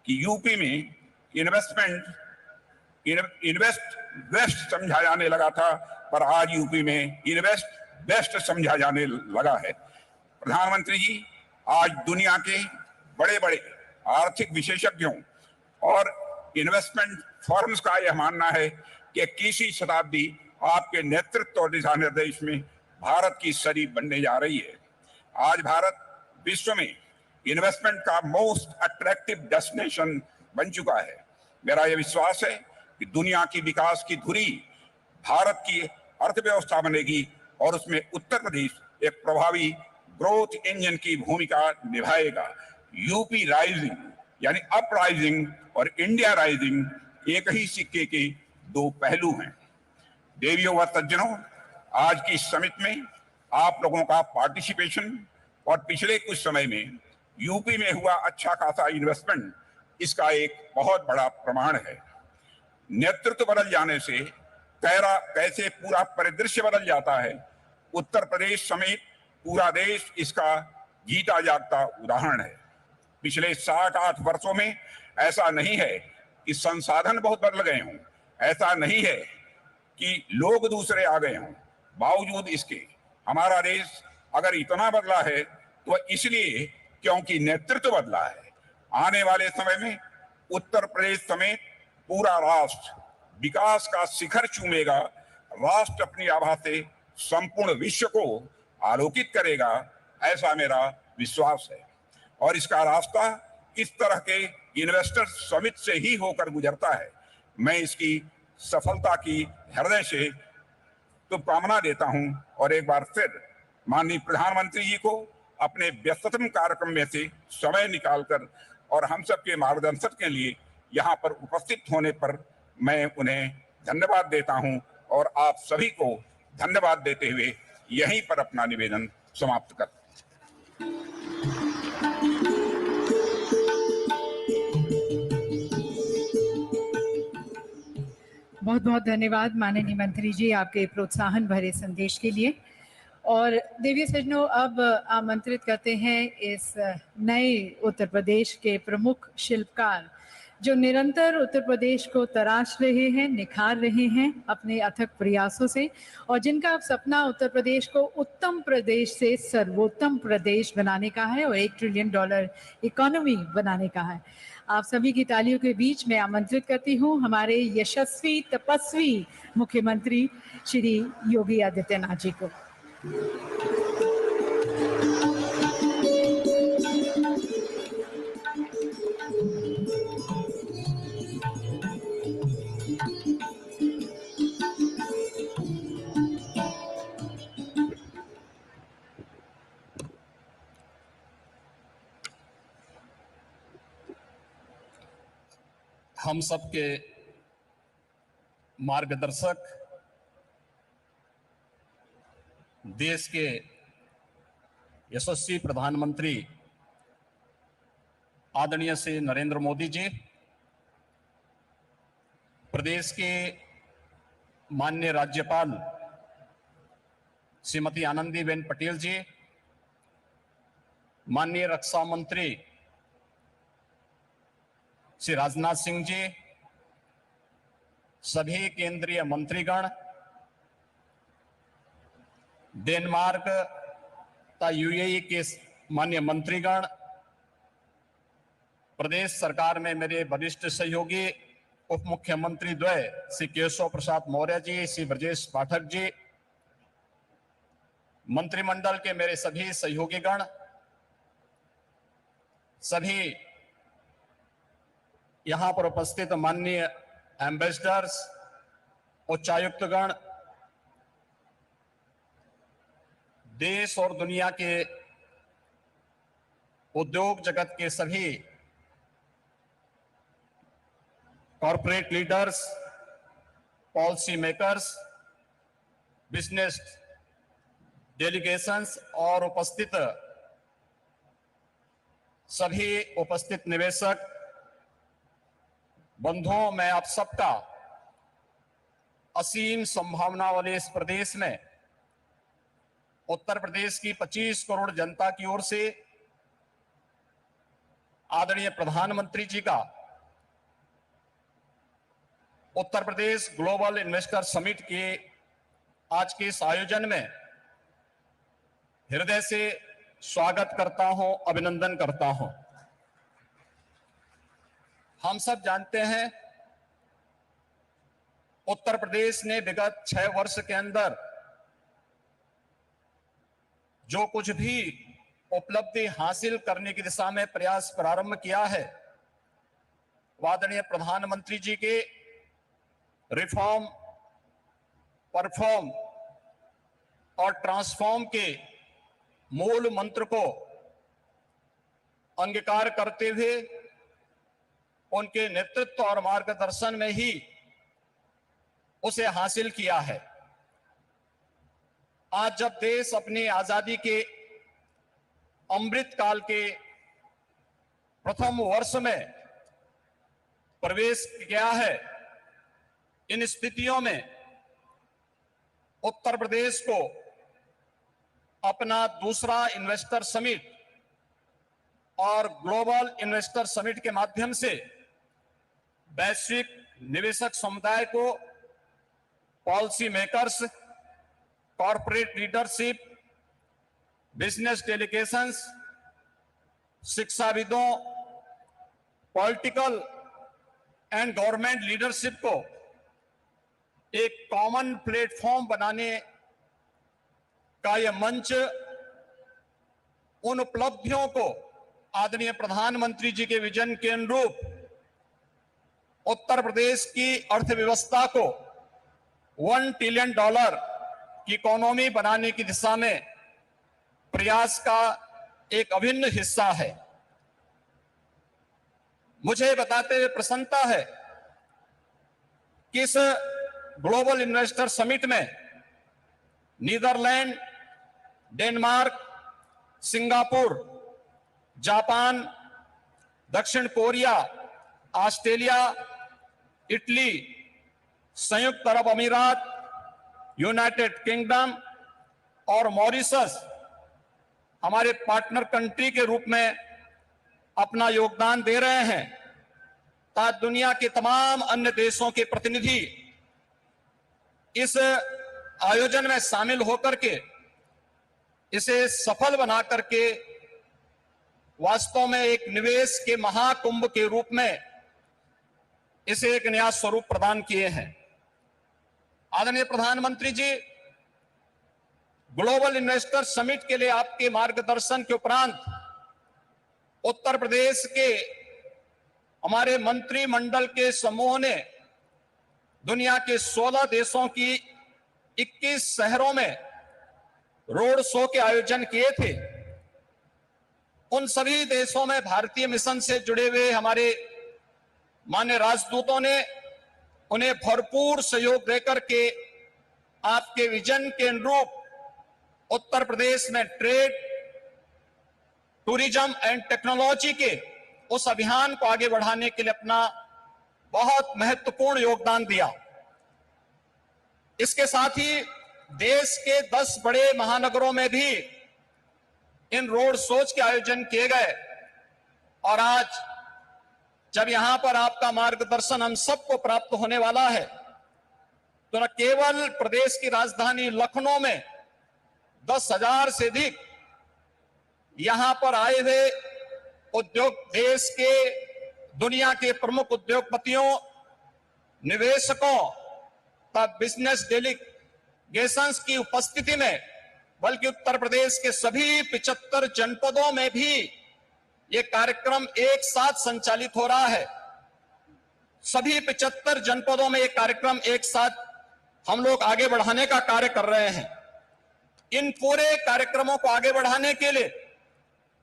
Speaker 5: कि यूपी में इन्वेस्ट वेस्ट समझा जाने लगा था, पर आज यूपी में इन्वेस्ट बेस्ट समझा जाने लगा है। प्रधानमंत्री जी, आज दुनिया के बड़े बड़े आर्थिक विशेषज्ञों और इन्वेस्टमेंट फर्म्स का यह मानना है कि 21वीं शताब्दी आपके नेतृत्व और दिशा निर्देश में भारत की शरीफ बनने जा रही है। आज भारत विश्व में इन्वेस्टमेंट का मोस्ट अट्रैक्टिव डेस्टिनेशन बन चुका है। मेरा यह विश्वास है कि दुनिया की विकास की धुरी भारत की अर्थव्यवस्था बनेगी और उसमें उत्तर प्रदेश एक प्रभावी ग्रोथ इंजन की भूमिका निभाएगा। यूपी राइजिंग यानी अप राइजिंग और इंडिया राइजिंग एक ही सिक्के के दो पहलू हैं। देवियों व सज्जनों, आज की समिट में आप लोगों का पार्टिसिपेशन और पिछले कुछ समय में यूपी में हुआ अच्छा खासा इन्वेस्टमेंट इसका एक बहुत बड़ा प्रमाण है। नेतृत्व बदल जाने से कैसे पूरा परिदृश्य बदल जाता है, उत्तर प्रदेश समेत पूरा देश इसका जीता जागता उदाहरण है। पिछले 7-8 वर्षों में ऐसा नहीं है कि संसाधन बहुत बदल गए हों, ऐसा नहीं है कि लोग दूसरे आ गए हों। बावजूद इसके हमारा देश अगर इतना बदला है तो इसलिए क्योंकि नेतृत्व बदला है। आने वाले समय में उत्तर प्रदेश समेत पूरा राष्ट्र विकास का शिखर चूमेगा। राष्ट्र अपनी आभा से संपूर्ण विश्व को आलोकित करेगा, ऐसा मेरा विश्वास है। और इसका रास्ता इस तरह के इन्वेस्टर समिट से ही होकर गुजरता है। मैं इसकी सफलता की हृदय से शुभकामना देता हूं और एक बार फिर माननीय प्रधानमंत्री जी को अपने व्यस्ततम कार्यक्रम में से समय निकालकर और हम सबके मार्गदर्शन के लिए यहाँ पर उपस्थित होने पर मैं उन्हें धन्यवाद देता हूं और आप सभी को धन्यवाद देते हुए यहीं पर अपना निवेदन समाप्त करता हूं।
Speaker 2: बहुत बहुत धन्यवाद माननीय मंत्री जी आपके प्रोत्साहन भरे संदेश के लिए। और देवी सज्जनों, अब आमंत्रित करते हैं इस नए उत्तर प्रदेश के प्रमुख शिल्पकार जो निरंतर उत्तर प्रदेश को तराश रहे हैं, निखार रहे हैं अपने अथक प्रयासों से, और जिनका अब सपना उत्तर प्रदेश को उत्तम प्रदेश से सर्वोत्तम प्रदेश बनाने का है और $1 ट्रिलियन इकोनॉमी बनाने का है। आप सभी की तालियों के बीच मैं आमंत्रित करती हूँ हमारे यशस्वी तपस्वी मुख्यमंत्री श्री योगी आदित्यनाथ जी को।
Speaker 6: हम सबके मार्गदर्शक, देश के यशस्वी प्रधानमंत्री आदरणीय श्री नरेंद्र मोदी जी, प्रदेश के माननीय राज्यपाल श्रीमती आनंदीबेन पटेल जी, माननीय रक्षा मंत्री श्री राजनाथ सिंह जी, सभी केंद्रीय मंत्रीगण, डेनमार्क तथा यूएई के माननीय मंत्रीगण, प्रदेश सरकार में मेरे वरिष्ठ सहयोगी उप मुख्यमंत्री द्वय श्री केशव प्रसाद मौर्य जी, श्री ब्रजेश पाठक जी, मंत्रिमंडल के मेरे सभी सहयोगीगण, सभी यहां पर उपस्थित माननीय एम्बेसडर्स, उच्चायुक्तगण, देश और दुनिया के उद्योग जगत के सभी corporate leaders, policy makers, business delegations और उपस्थित सभी उपस्थित निवेशक बंधुओं, मैं आप सबका असीम संभावना वाले इस प्रदेश में उत्तर प्रदेश की 25 करोड़ जनता की ओर से आदरणीय प्रधानमंत्री जी का Uttar Pradesh global investor summit के आज के इस आयोजन में हृदय से स्वागत करता हूं, अभिनंदन करता हूं। हम सब जानते हैं उत्तर प्रदेश ने विगत 6 वर्ष के अंदर जो कुछ भी उपलब्धि हासिल करने की दिशा में प्रयास प्रारंभ किया है, आदरणीय प्रधानमंत्री जी के रिफॉर्म, परफॉर्म और ट्रांसफॉर्म के मूल मंत्र को अंगीकार करते हुए उनके नेतृत्व और मार्गदर्शन में ही उसे हासिल किया है। आज जब देश अपनी आजादी के अमृत काल के प्रथम वर्ष में प्रवेश किया है, इन स्थितियों में उत्तर प्रदेश को अपना दूसरा इन्वेस्टर समिट और ग्लोबल इन्वेस्टर समिट के माध्यम से वैश्विक निवेशक समुदाय को policy makers, corporate leadership, business delegations, शिक्षाविदों, पॉलिटिकल एंड गवर्नमेंट लीडरशिप को एक कॉमन प्लेटफॉर्म बनाने का यह मंच उन उपलब्धियों को आदरणीय प्रधानमंत्री जी के विजन के अनुरूप उत्तर प्रदेश की अर्थव्यवस्था को $1 ट्रिलियन की इकोनॉमी बनाने की दिशा में प्रयास का एक अभिन्न हिस्सा है। मुझे बताते हुए प्रसन्नता है कि इस ग्लोबल इन्वेस्टर समिट में नीदरलैंड, डेनमार्क, सिंगापुर, जापान, दक्षिण कोरिया, ऑस्ट्रेलिया, इटली, संयुक्त अरब अमीरात, यूनाइटेड किंगडम और मॉरिशस हमारे पार्टनर कंट्री के रूप में अपना योगदान दे रहे हैं, ताकि दुनिया के तमाम अन्य देशों के प्रतिनिधि इस आयोजन में शामिल होकर के इसे सफल बना करके वास्तव में एक निवेश के महाकुंभ के रूप में इसे एक नया स्वरूप प्रदान किए हैं। आदरणीय प्रधानमंत्री जी, ग्लोबल इन्वेस्टर समिट के लिए आपके मार्गदर्शन के उपरांत उत्तर प्रदेश के हमारे मंत्रिमंडल के समूह ने दुनिया के 16 देशों की 21 शहरों में रोड शो के आयोजन किए थे। उन सभी देशों में भारतीय मिशन से जुड़े हुए हमारे माननीय राजदूतों ने उन्हें भरपूर सहयोग देकर के आपके विजन के अनुरूप उत्तर प्रदेश में ट्रेड, टूरिज्म एंड टेक्नोलॉजी के उस अभियान को आगे बढ़ाने के लिए अपना बहुत महत्वपूर्ण योगदान दिया। इसके साथ ही देश के 10 बड़े महानगरों में भी इन रोड शोज के आयोजन किए गए और आज जब यहां पर आपका मार्गदर्शन हम सबको प्राप्त होने वाला है, तो न केवल प्रदेश की राजधानी लखनऊ में 10,000 से अधिक यहां पर आए हुए उद्योग, देश के दुनिया के प्रमुख उद्योगपतियों, निवेशकों का बिजनेस डेलीगेशंस की उपस्थिति में, बल्कि उत्तर प्रदेश के सभी 75 जनपदों में भी ये कार्यक्रम एक साथ संचालित हो रहा है। सभी 75 जनपदों में ये कार्यक्रम एक साथ हम लोग आगे बढ़ाने का कार्य कर रहे हैं। इन पूरे कार्यक्रमों को आगे बढ़ाने के लिए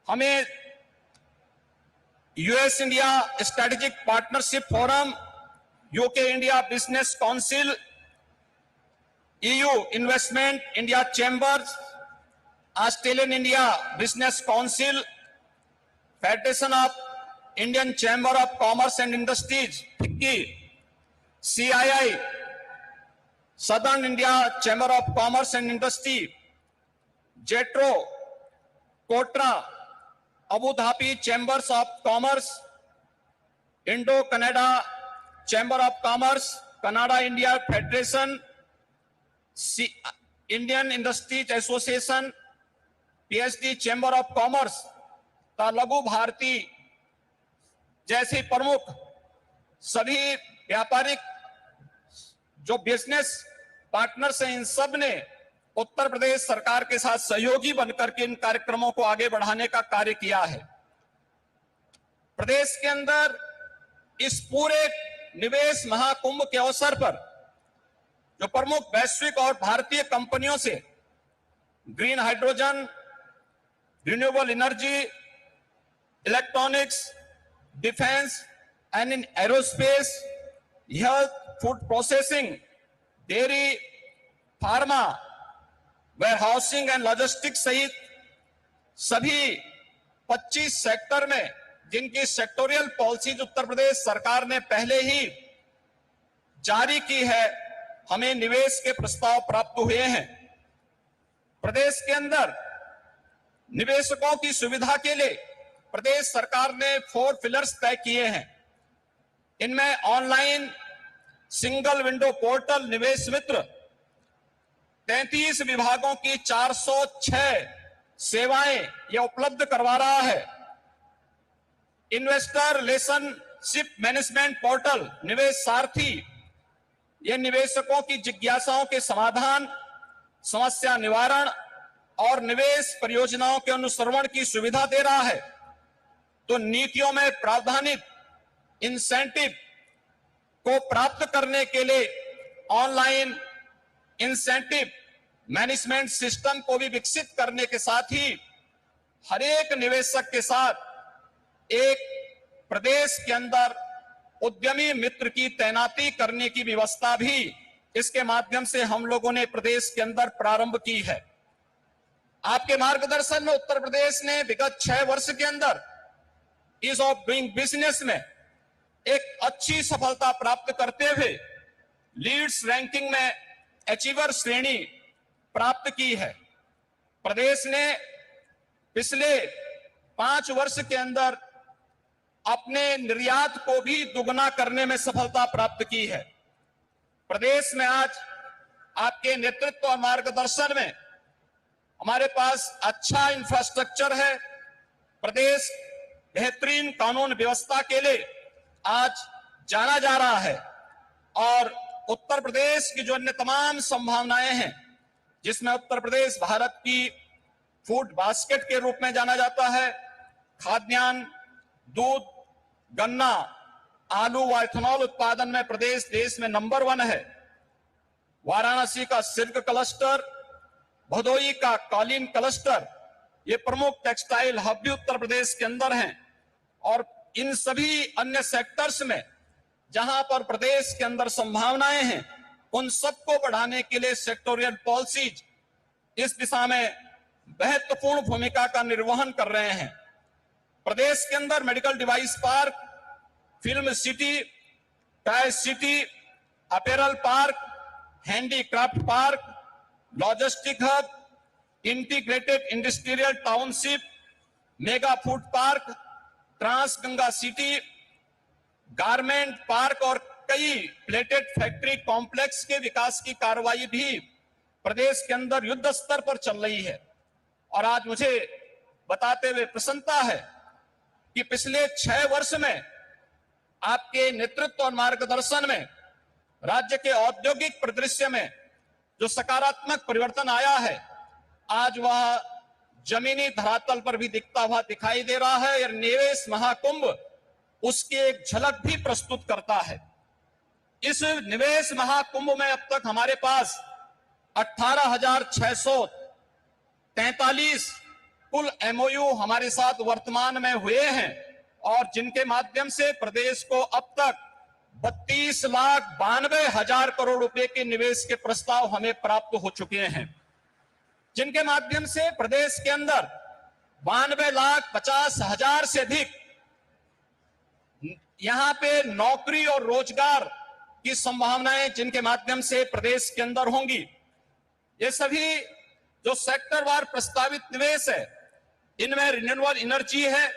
Speaker 6: हमें US India strategic partnership forum, UK India business council, EU investment India chambers, Australian India business council, federation of Indian chamber of commerce and industries FICCI, CII, southern India chamber of commerce and industry, JETRO, KOTRA, Abu Dhabi chambers of commerce, Indo Canada chamber of commerce, Canada India federation, Indian industries association, PHD chamber of commerce, Laghu Bharati जैसे प्रमुख सभी व्यापारिक जो बिजनेस पार्टनर्स हैं, इन सब ने उत्तर प्रदेश सरकार के साथ सहयोगी बनकर के इन कार्यक्रमों को आगे बढ़ाने का कार्य किया है। प्रदेश के अंदर इस पूरे निवेश महाकुंभ के अवसर पर जो प्रमुख वैश्विक और भारतीय कंपनियों से green hydrogen, renewable energy, electronics, defence and in aerospace, health, food processing, dairy, pharma, warehousing and logistics सहित सभी 25 सेक्टर में जिनकी सेक्टोरियल पॉलिसीज उत्तर प्रदेश सरकार ने पहले ही जारी की है, हमें निवेश के प्रस्ताव प्राप्त हुए हैं। प्रदेश के अंदर निवेशकों की सुविधा के लिए प्रदेश सरकार ने 4 पिलर्स तय किए हैं। इनमें ऑनलाइन सिंगल विंडो पोर्टल निवेश मित्र, 33 विभागों की 406 सेवाएं यह उपलब्ध करवा रहा है। इन्वेस्टर रिलेशनशिप मैनेजमेंट पोर्टल निवेश सारथी, यह निवेशकों की जिज्ञासाओं के समाधान, समस्या निवारण और निवेश परियोजनाओं के अनुश्रवण की सुविधा दे रहा है। तो नीतियों में प्रावधानित इंसेंटिव को प्राप्त करने के लिए ऑनलाइन इंसेंटिव मैनेजमेंट सिस्टम को भी विकसित करने के साथ ही हर एक निवेशक के साथ एक प्रदेश के अंदर उद्यमी मित्र की तैनाती करने की व्यवस्था भी इसके माध्यम से हम लोगों ने प्रदेश के अंदर प्रारंभ की है। आपके मार्गदर्शन में उत्तर प्रदेश ने विगत 6 वर्ष के अंदर ईज ऑफ डूइंग बिजनेस में एक अच्छी सफलता प्राप्त करते हुए लीड्स रैंकिंग में अचीवर श्रेणी प्राप्त की है। प्रदेश ने पिछले 5 वर्ष के अंदर अपने निर्यात को भी दुगना करने में सफलता प्राप्त की है। प्रदेश में आज आपके नेतृत्व और मार्गदर्शन में हमारे पास अच्छा इंफ्रास्ट्रक्चर है। प्रदेश बेहतरीन कानून व्यवस्था के लिए आज जाना जा रहा है और उत्तर प्रदेश की जो अन्य तमाम संभावनाएं हैं, जिसमें उत्तर प्रदेश भारत की फूड बास्केट के रूप में जाना जाता है, खाद्यान्न, दूध, गन्ना, आलू व इथेनॉल उत्पादन में प्रदेश देश में नंबर 1 है। वाराणसी का सिल्क क्लस्टर, भदोई का कालीन क्लस्टर, ये प्रमुख टेक्सटाइल हब भी उत्तर प्रदेश के अंदर हैं। और इन सभी अन्य सेक्टर्स में जहां पर प्रदेश के अंदर संभावनाएं हैं, उन सबको बढ़ाने के लिए सेक्टोरियल पॉलिसीज इस दिशा में महत्वपूर्ण भूमिका का निर्वहन कर रहे हैं। प्रदेश के अंदर medical device park, film city, toy city, apparel park, handicraft park, logistic hub, integrated industrial township, mega food park, trans Ganga city, garment park और कई प्लेटेड फैक्ट्री कॉम्प्लेक्स के विकास की कार्रवाई भी प्रदेश के अंदर युद्ध स्तर पर चल रही है। और आज मुझे बताते हुए प्रसन्नता है कि पिछले 6 वर्ष में आपके नेतृत्व और मार्गदर्शन में राज्य के औद्योगिक परिदृश्य में जो सकारात्मक परिवर्तन आया है, आज वह जमीनी धरातल पर भी दिखता हुआ दिखाई दे रहा है। और निवेश महाकुंभ उसकी एक झलक भी प्रस्तुत करता है। इस निवेश महाकुंभ में अब तक हमारे पास 18,643 कुल MOU हमारे साथ वर्तमान में हुए हैं और जिनके माध्यम से प्रदेश को अब तक 32,92,000 करोड़ रुपए के निवेश के प्रस्ताव हमें प्राप्त हो चुके हैं, जिनके माध्यम से प्रदेश के अंदर 92,50,000 से अधिक यहां पे नौकरी और रोजगार की संभावनाएं जिनके माध्यम से प्रदेश के अंदर होंगी। ये सभी जो सेक्टर वार प्रस्तावित निवेश है, इनमें रिन्यूएबल एनर्जी है,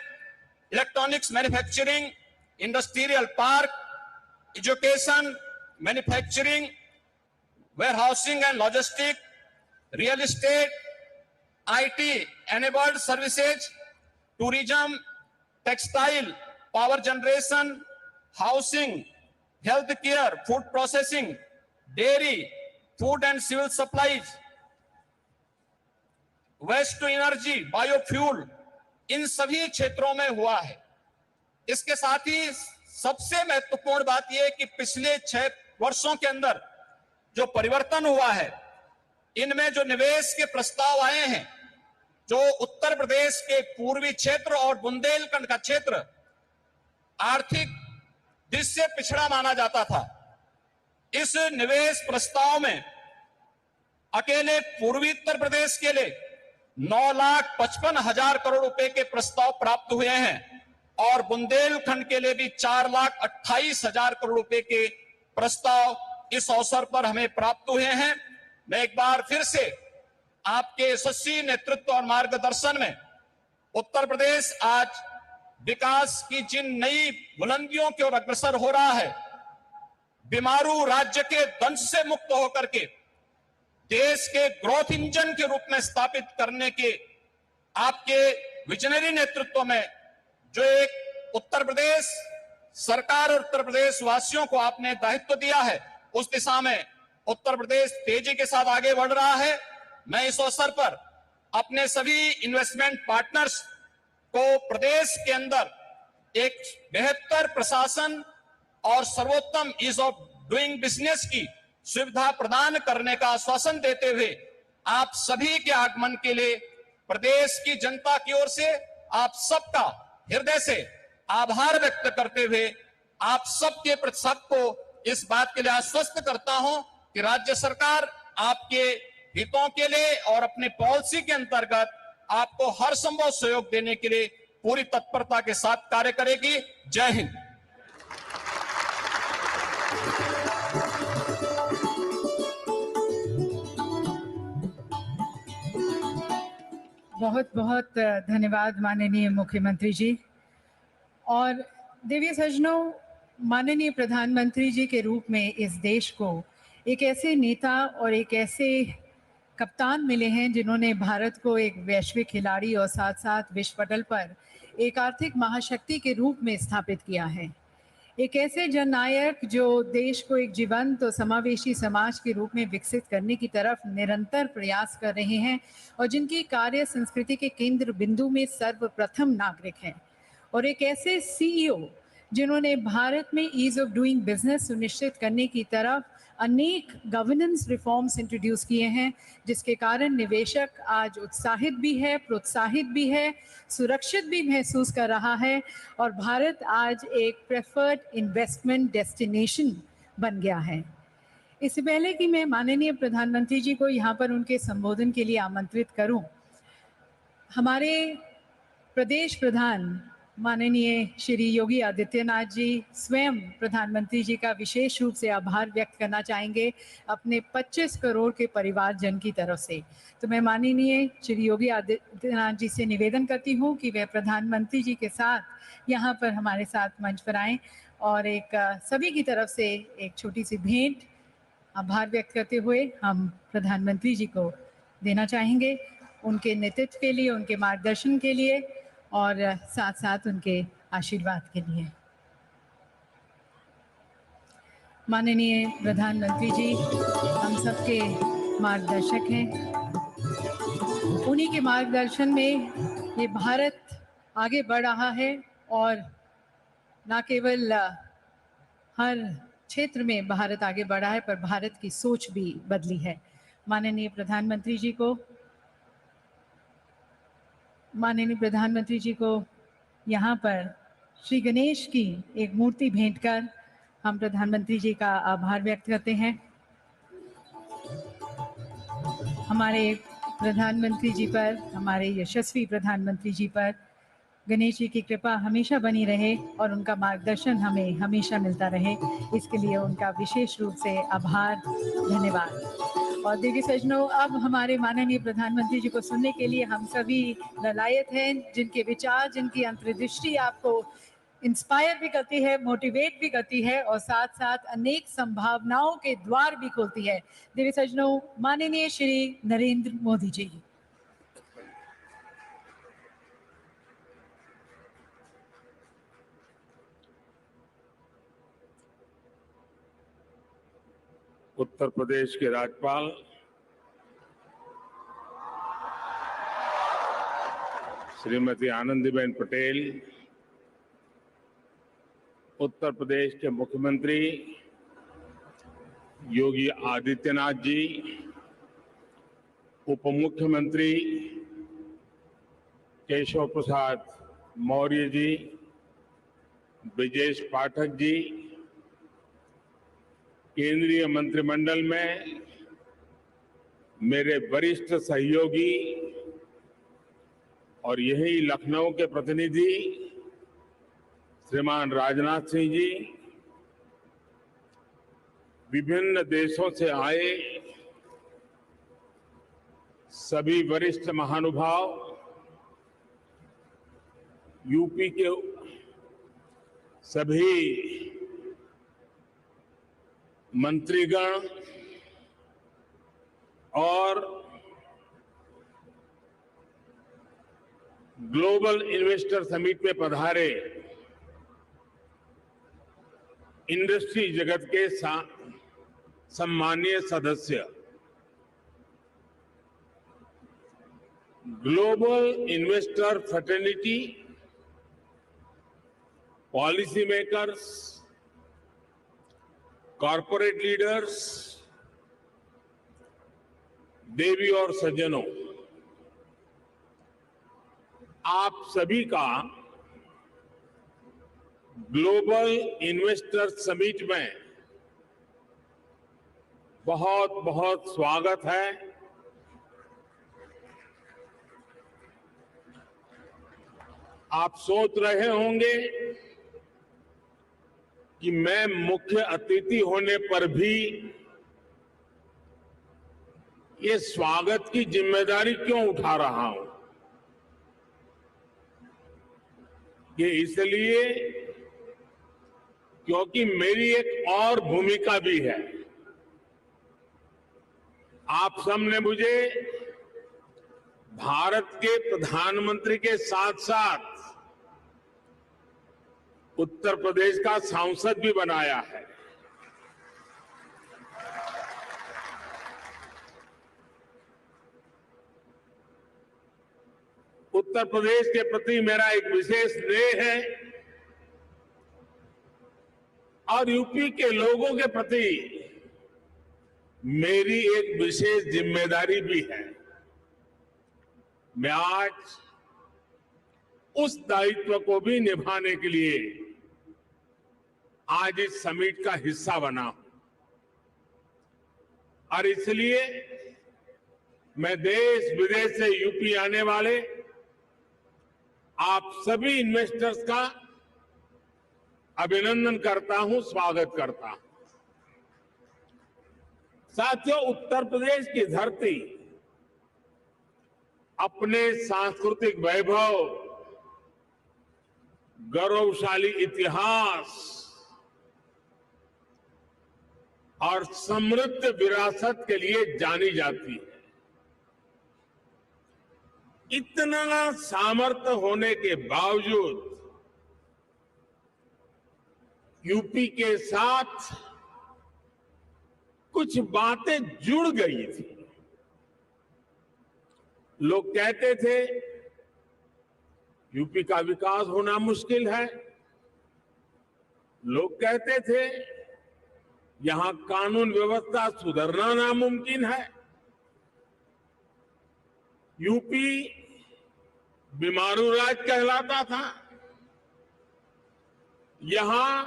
Speaker 6: electronics manufacturing, industrial park, education, manufacturing, warehousing and logistic, real estate, IT enabled services, tourism, textile, power generation, housing, health care, food processing, dairy, food and civil supplies, waste to energy, biofuel, इन सभी क्षेत्रों में हुआ है। इसके साथ ही सबसे महत्वपूर्ण बात यह है कि पिछले 6 वर्षों के अंदर जो परिवर्तन हुआ है, इनमें जो निवेश के प्रस्ताव आए हैं, जो उत्तर प्रदेश के पूर्वी क्षेत्र और बुंदेलखंड का क्षेत्र आर्थिक दृष्टि से पिछड़ा माना जाता था, इस निवेश प्रस्ताव में अकेले पूर्वी उत्तर प्रदेश के लिए 9,55,000 करोड़ रुपए के प्रस्ताव प्राप्त हुए हैं और बुंदेलखंड के लिए भी 4,28,000 करोड़ रुपए के प्रस्ताव इस अवसर पर हमें प्राप्त हुए हैं। मैं एक बार फिर से आपके यशस्वी नेतृत्व और मार्गदर्शन में उत्तर प्रदेश आज विकास की जिन नई बुलंदियों की ओर अग्रसर हो रहा है, बीमारू राज्य के दंश से मुक्त होकर के देश के ग्रोथ इंजन के रूप में स्थापित करने के आपके विजनरी नेतृत्व में जो एक उत्तर प्रदेश सरकार और उत्तर प्रदेश वासियों को आपने दायित्व दिया है, उस दिशा में उत्तर प्रदेश तेजी के साथ आगे बढ़ रहा है। मैं इस अवसर पर अपने सभी इन्वेस्टमेंट पार्टनर्स को प्रदेश के अंदर एक बेहतर प्रशासन और सर्वोत्तम ईज ऑफ डूइंग बिजनेस की सुविधा प्रदान करने का आश्वासन देते हुए आप सभी के आगमन के लिए प्रदेश की जनता की ओर से आप सबका हृदय से आभार व्यक्त करते हुए आप सबके प्रति सबको इस बात के लिए आश्वस्त करता हूं कि राज्य सरकार आपके हितों के लिए और अपने पॉलिसी के अंतर्गत आपको हर संभव सहयोग देने के लिए पूरी तत्परता के साथ कार्य करेगी। जय हिंद।
Speaker 2: बहुत बहुत धन्यवाद माननीय मुख्यमंत्री जी। और देवी सज्जनों, माननीय प्रधानमंत्री जी के रूप में इस देश को एक ऐसे नेता और एक ऐसे कप्तान मिले हैं जिन्होंने भारत को एक वैश्विक खिलाड़ी और साथ साथ विश्व पटल पर एक आर्थिक महाशक्ति के रूप में स्थापित किया है। एक ऐसे जननायक जो देश को एक जीवंत और समावेशी समाज के रूप में विकसित करने की तरफ निरंतर प्रयास कर रहे हैं और जिनकी कार्य संस्कृति के केंद्र बिंदु में सर्वप्रथम नागरिक हैं। और एक ऐसे सीईओ जिन्होंने भारत में ईज ऑफ डूइंग बिजनेस सुनिश्चित करने की तरफ अनेक गवर्नेंस रिफॉर्म्स इंट्रोड्यूस किए हैं, जिसके कारण निवेशक आज उत्साहित भी है, प्रोत्साहित भी है, सुरक्षित भी महसूस कर रहा है और भारत आज एक प्रेफर्ड इन्वेस्टमेंट डेस्टिनेशन बन गया है। इससे पहले कि मैं माननीय प्रधानमंत्री जी को यहाँ पर उनके संबोधन के लिए आमंत्रित करूँ, हमारे प्रदेश प्रधान माननीय श्री योगी आदित्यनाथ जी स्वयं प्रधानमंत्री जी का विशेष रूप से आभार व्यक्त करना चाहेंगे अपने 25 करोड़ के परिवारजन की तरफ से। तो मैं माननीय श्री योगी आदित्यनाथ जी से निवेदन करती हूँ कि वे प्रधानमंत्री जी के साथ यहाँ पर हमारे साथ मंच पर आएँ और एक सभी की तरफ से एक छोटी सी भेंट आभार व्यक्त करते हुए हम प्रधानमंत्री जी को देना चाहेंगे, उनके नेतृत्व के लिए, उनके मार्गदर्शन के लिए और साथ साथ उनके आशीर्वाद के लिए। माननीय प्रधानमंत्री जी हम सबके मार्गदर्शक हैं, उन्हीं के मार्गदर्शन में ये भारत आगे बढ़ रहा है और न केवल हर क्षेत्र में भारत आगे बढ़ा है पर भारत की सोच भी बदली है। माननीय प्रधानमंत्री जी को यहाँ पर श्री गणेश की एक मूर्ति भेंट कर हम प्रधानमंत्री जी का आभार व्यक्त करते हैं। हमारे प्रधानमंत्री जी पर, हमारे यशस्वी प्रधानमंत्री जी पर गणेश जी की कृपा हमेशा बनी रहे और उनका मार्गदर्शन हमें हमेशा मिलता रहे, इसके लिए उनका विशेष रूप से आभार, धन्यवाद। और देवी सज्जनों, अब हमारे माननीय प्रधानमंत्री जी को सुनने के लिए हम सभी ललायत हैं, जिनके विचार, जिनकी अंतर्दृष्टि आपको इंस्पायर भी करती है, मोटिवेट भी करती है और साथ साथ अनेक संभावनाओं के द्वार भी खोलती है। देवी सज्जनों, माननीय श्री नरेंद्र मोदी जी।
Speaker 7: उत्तर प्रदेश के राज्यपाल श्रीमती आनंदीबेन पटेल, उत्तर प्रदेश के मुख्यमंत्री योगी आदित्यनाथ जी, उप मुख्यमंत्री केशव प्रसाद मौर्य जी, ब्रिजेश पाठक जी, केंद्रीय मंत्रिमंडल में मेरे वरिष्ठ सहयोगी और यही लखनऊ के प्रतिनिधि श्रीमान राजनाथ सिंह जी, विभिन्न देशों से आए सभी वरिष्ठ महानुभाव, यूपी के सभी मंत्रीगण और ग्लोबल इन्वेस्टर समिट में पधारे इंडस्ट्री जगत के सम्मानीय सदस्य, global investor fraternity, policy makers, corporate leaders, देवी और सज्जनों, आप सभी का ग्लोबल इन्वेस्टर समिट में बहुत बहुत स्वागत है। आप सोच रहे होंगे कि मैं मुख्य अतिथि होने पर भी ये स्वागत की जिम्मेदारी क्यों उठा रहा हूं। ये इसलिए क्योंकि मेरी एक और भूमिका भी है। आप सबने मुझे भारत के प्रधानमंत्री के साथ साथ उत्तर प्रदेश का सांसद भी बनाया है। उत्तर प्रदेश के प्रति मेरा एक विशेष स्नेह है और यूपी के लोगों के प्रति मेरी एक विशेष जिम्मेदारी भी है। मैं आज उस दायित्व को भी निभाने के लिए आज इस समिट का हिस्सा बना हूं और इसलिए मैं देश विदेश से यूपी आने वाले आप सभी इन्वेस्टर्स का अभिनंदन करता हूं, स्वागत करता हूं। साथियों, उत्तर प्रदेश की धरती अपने सांस्कृतिक वैभव, गौरवशाली इतिहास और समृद्ध विरासत के लिए जानी जाती है। इतना सामर्थ्य होने के बावजूद यूपी के साथ कुछ बातें जुड़ गई थी। लोग कहते थे यूपी का विकास होना मुश्किल है। लोग कहते थे यहां कानून व्यवस्था सुधरना नामुमकिन है। यूपी बीमारू राज्य कहलाता था। यहां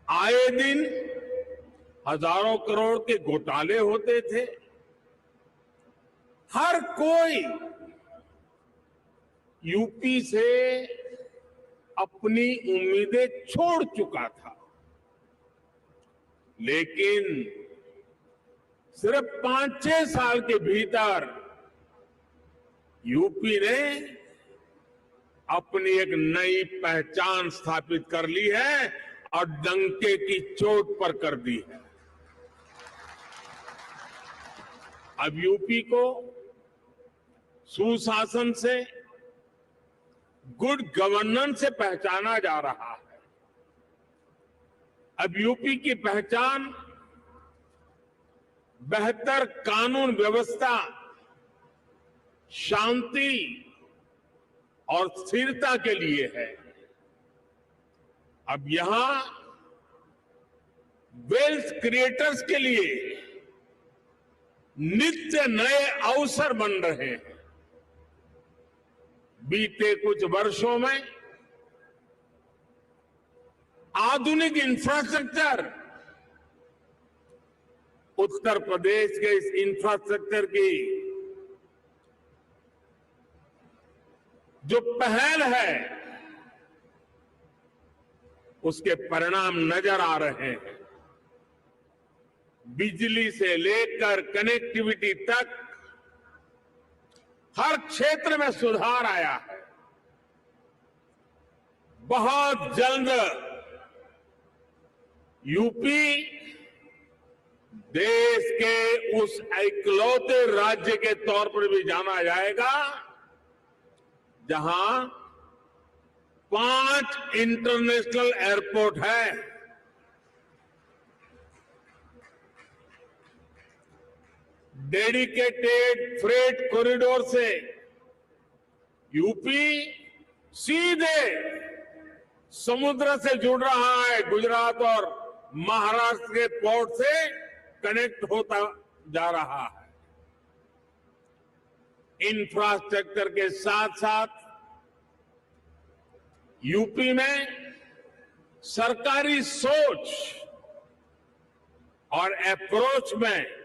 Speaker 7: आए दिन हजारों करोड़ के घोटाले होते थे। हर कोई यूपी से अपनी उम्मीदें छोड़ चुका था। लेकिन सिर्फ 5-6 साल के भीतर यूपी ने अपनी एक नई पहचान स्थापित कर ली है और डंके की चोट पर कर दी है। अब यूपी को सुशासन से, गुड गवर्नेंस से पहचाना जा रहा है। अब यूपी की पहचान बेहतर कानून व्यवस्था, शांति और स्थिरता के लिए है। अब यहां वेल्थ क्रिएटर्स के लिए नित्य नए अवसर बन रहे हैं। बीते कुछ वर्षों में आधुनिक इंफ्रास्ट्रक्चर, उत्तर प्रदेश के इस इंफ्रास्ट्रक्चर की जो पहल है उसके परिणाम नजर आ रहे हैं। बिजली से लेकर कनेक्टिविटी तक हर क्षेत्र में सुधार आया है। बहुत जल्द यूपी देश के उस इकलौते राज्य के तौर पर भी जाना जाएगा जहां 5 इंटरनेशनल एयरपोर्ट है। डेडिकेटेड फ्रेट कॉरिडोर से यूपी सीधे समुद्र से जुड़ रहा है। गुजरात और महाराष्ट्र के पोर्ट से कनेक्ट होता जा रहा है। इंफ्रास्ट्रक्चर के साथ साथ यूपी में सरकारी सोच और अप्रोच में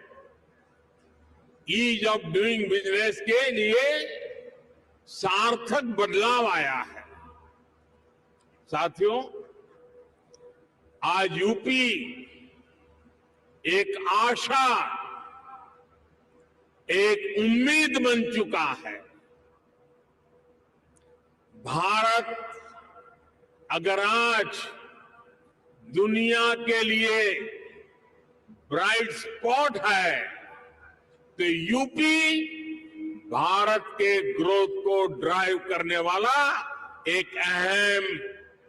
Speaker 7: ईज ऑफ डूइंग बिजनेस के लिए सार्थक बदलाव आया है। साथियों, आज यूपी एक आशा, एक उम्मीद बन चुका है। भारत अगर आज दुनिया के लिए ब्राइट स्पॉट है तो यूपी भारत के ग्रोथ को ड्राइव करने वाला एक अहम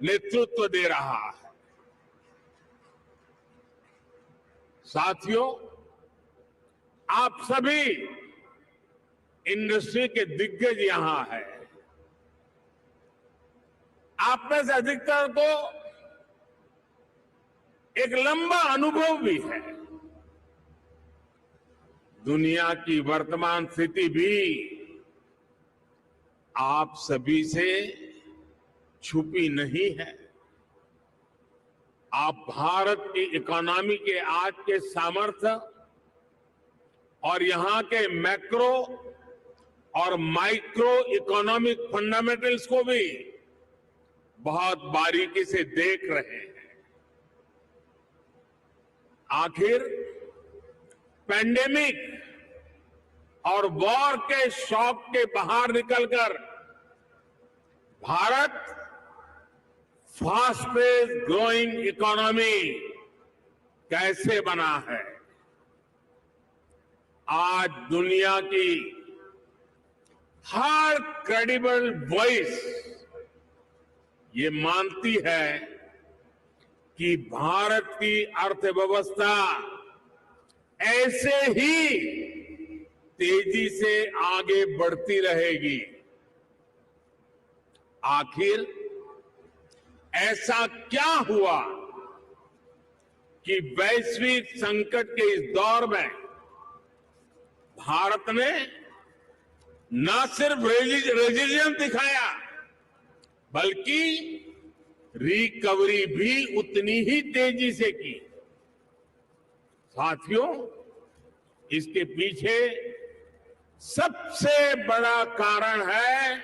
Speaker 7: नेतृत्व दे रहा है। साथियों, आप सभी इंडस्ट्री के दिग्गज यहां हैं। आप में से अधिकतर को एक लंबा अनुभव भी है। दुनिया की वर्तमान स्थिति भी आप सभी से छुपी नहीं है। आप भारत की इकोनॉमी के आज के सामर्थ्य और यहां के मैक्रो और माइक्रो इकोनॉमिक फंडामेंटल्स को भी बहुत बारीकी से देख रहे हैं। आखिर पैंडेमिक और वॉर के शॉक के बाहर निकलकर भारत फास्टेस्ट ग्रोइंग इकोनॉमी कैसे बना है। आज दुनिया की हर क्रेडिबल वॉइस ये मानती है कि भारत की अर्थव्यवस्था ऐसे ही तेजी से आगे बढ़ती रहेगी। आखिर ऐसा क्या हुआ कि वैश्विक संकट के इस दौर में भारत ने न सिर्फ रेजिलियंस दिखाया बल्कि रिकवरी भी उतनी ही तेजी से की। साथियों, इसके पीछे सबसे बड़ा कारण है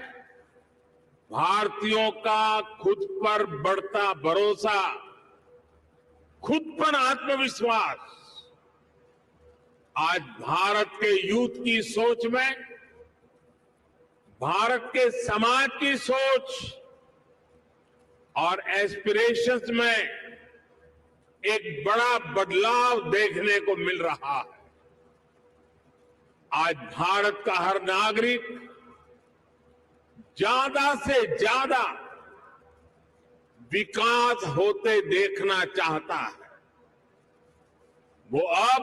Speaker 7: भारतीयों का खुद पर बढ़ता भरोसा, खुद पर आत्मविश्वास। आज भारत के यूथ की सोच में, भारत के समाज की सोच और एस्पिरेशंस में एक बड़ा बदलाव देखने को मिल रहा है। आज भारत का हर नागरिक ज्यादा से ज्यादा विकास होते देखना चाहता है। वो अब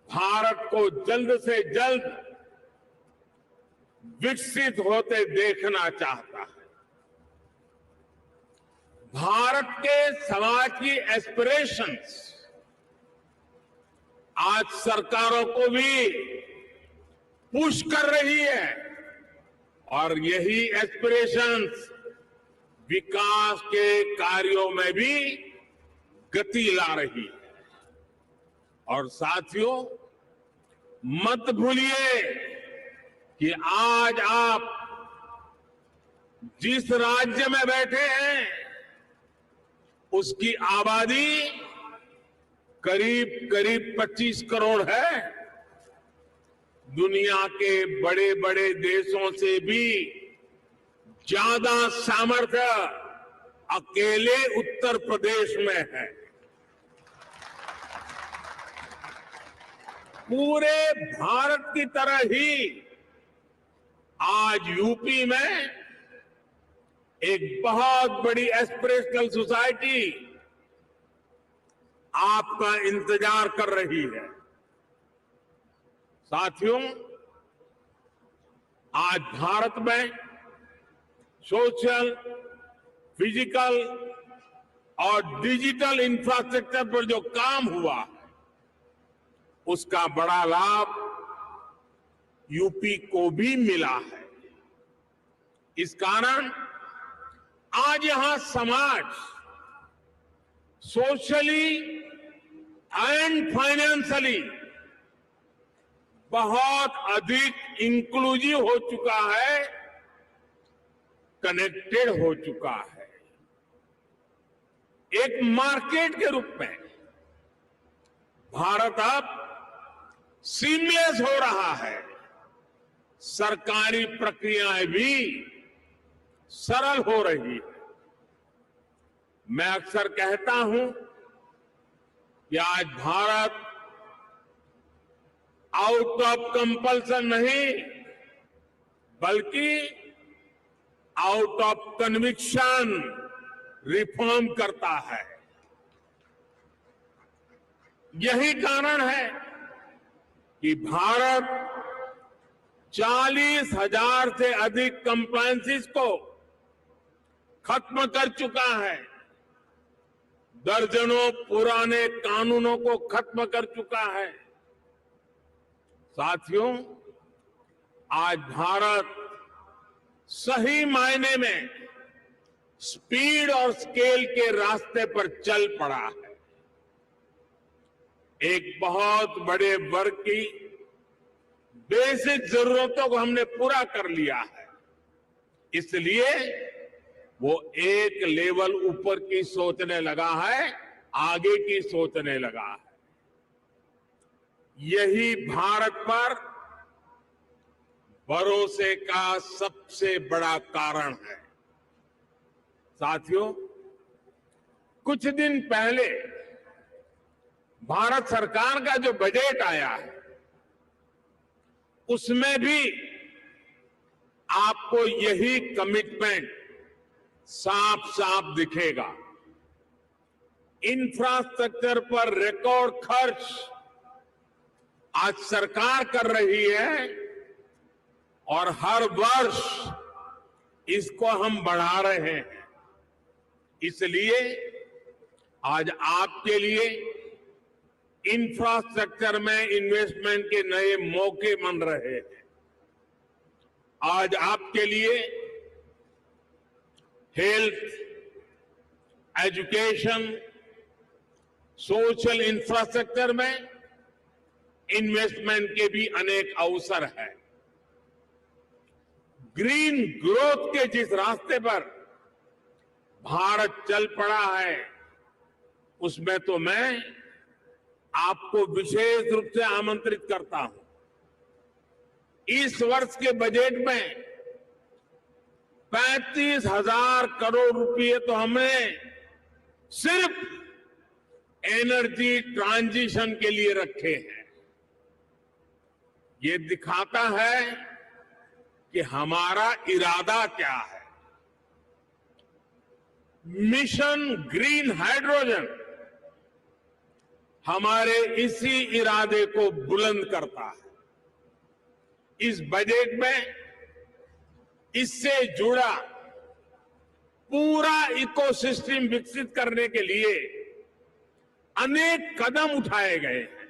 Speaker 7: भारत को जल्द से जल्द विकसित होते देखना चाहता है। भारत के समाज की एस्पिरेशंस आज सरकारों को भी पुश कर रही है और यही एस्पिरेशंस विकास के कार्यों में भी गति ला रही है। और साथियों, मत भूलिए कि आज आप जिस राज्य में बैठे हैं उसकी आबादी करीब करीब 25 करोड़ है। दुनिया के बड़े बड़े देशों से भी ज्यादा सामर्थ्य अकेले उत्तर प्रदेश में है। पूरे भारत की तरह ही आज यूपी में एक बहुत बड़ी एस्पिरेशनल सोसाइटी आपका इंतजार कर रही है। साथियों, आज भारत में सोशल, फिजिकल और डिजिटल इंफ्रास्ट्रक्चर पर जो काम हुआ है उसका बड़ा लाभ यूपी को भी मिला है। इस कारण आज यहां समाज सोशली एंड फाइनेंशियली बहुत अधिक इंक्लूसिव हो चुका है, कनेक्टेड हो चुका है। एक मार्केट के रूप में भारत अब सीमलेस हो रहा है। सरकारी प्रक्रियाएं भी सरल हो रही है। मैं अक्सर कहता हूं कि आज भारत आउट ऑफ कंपल्सन नहीं बल्कि आउट ऑफ कन्विक्शन रिफॉर्म करता है। यही कारण है कि भारत 40,000 से अधिक कंप्लायंसेस को खत्म कर चुका है, दर्जनों पुराने कानूनों को खत्म कर चुका है। साथियों, आज भारत सही मायने में स्पीड और स्केल के रास्ते पर चल पड़ा है। एक बहुत बड़े वर्ग की बेसिक जरूरतों को हमने पूरा कर लिया है, इसलिए वो एक लेवल ऊपर की सोचने लगा है, आगे की सोचने लगा है। यही भारत पर भरोसे का सबसे बड़ा कारण है। साथियों, कुछ दिन पहले भारत सरकार का जो बजट आया है उसमें भी आपको यही कमिटमेंट साफ साफ दिखेगा। इंफ्रास्ट्रक्चर पर रिकॉर्ड खर्च आज सरकार कर रही है और हर वर्ष इसको हम बढ़ा रहे हैं। इसलिए आज आपके लिए इंफ्रास्ट्रक्चर में इन्वेस्टमेंट के नए मौके बन रहे हैं। आज आपके लिए हेल्थ, एजुकेशन, सोशल इंफ्रास्ट्रक्चर में इन्वेस्टमेंट के भी अनेक अवसर हैं। ग्रीन ग्रोथ के जिस रास्ते पर भारत चल पड़ा है उसमें तो मैं आपको विशेष रूप से आमंत्रित करता हूं। इस वर्ष के बजट में 35,000 करोड़ रुपए तो हमने सिर्फ एनर्जी ट्रांजिशन के लिए रखे हैं। ये दिखाता है कि हमारा इरादा क्या है। मिशन ग्रीन हाइड्रोजन हमारे इसी इरादे को बुलंद करता है। इस बजट में इससे जुड़ा पूरा इकोसिस्टम विकसित करने के लिए अनेक कदम उठाए गए हैं।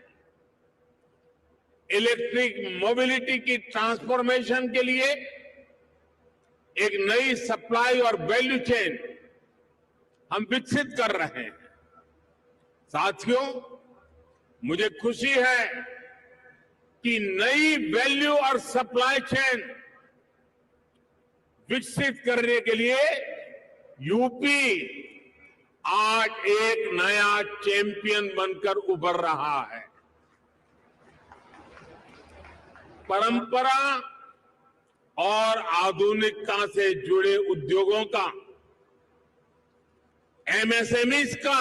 Speaker 7: इलेक्ट्रिक मोबिलिटी की ट्रांसफॉर्मेशन के लिए एक नई सप्लाई और वैल्यू चेन हम विकसित कर रहे हैं। साथियों, मुझे खुशी है कि नई वैल्यू और सप्लाई चेन विकसित करने के लिए यूपी आज एक नया चैंपियन बनकर उभर रहा है। परंपरा और आधुनिकता से जुड़े उद्योगों का, एमएसएमईज का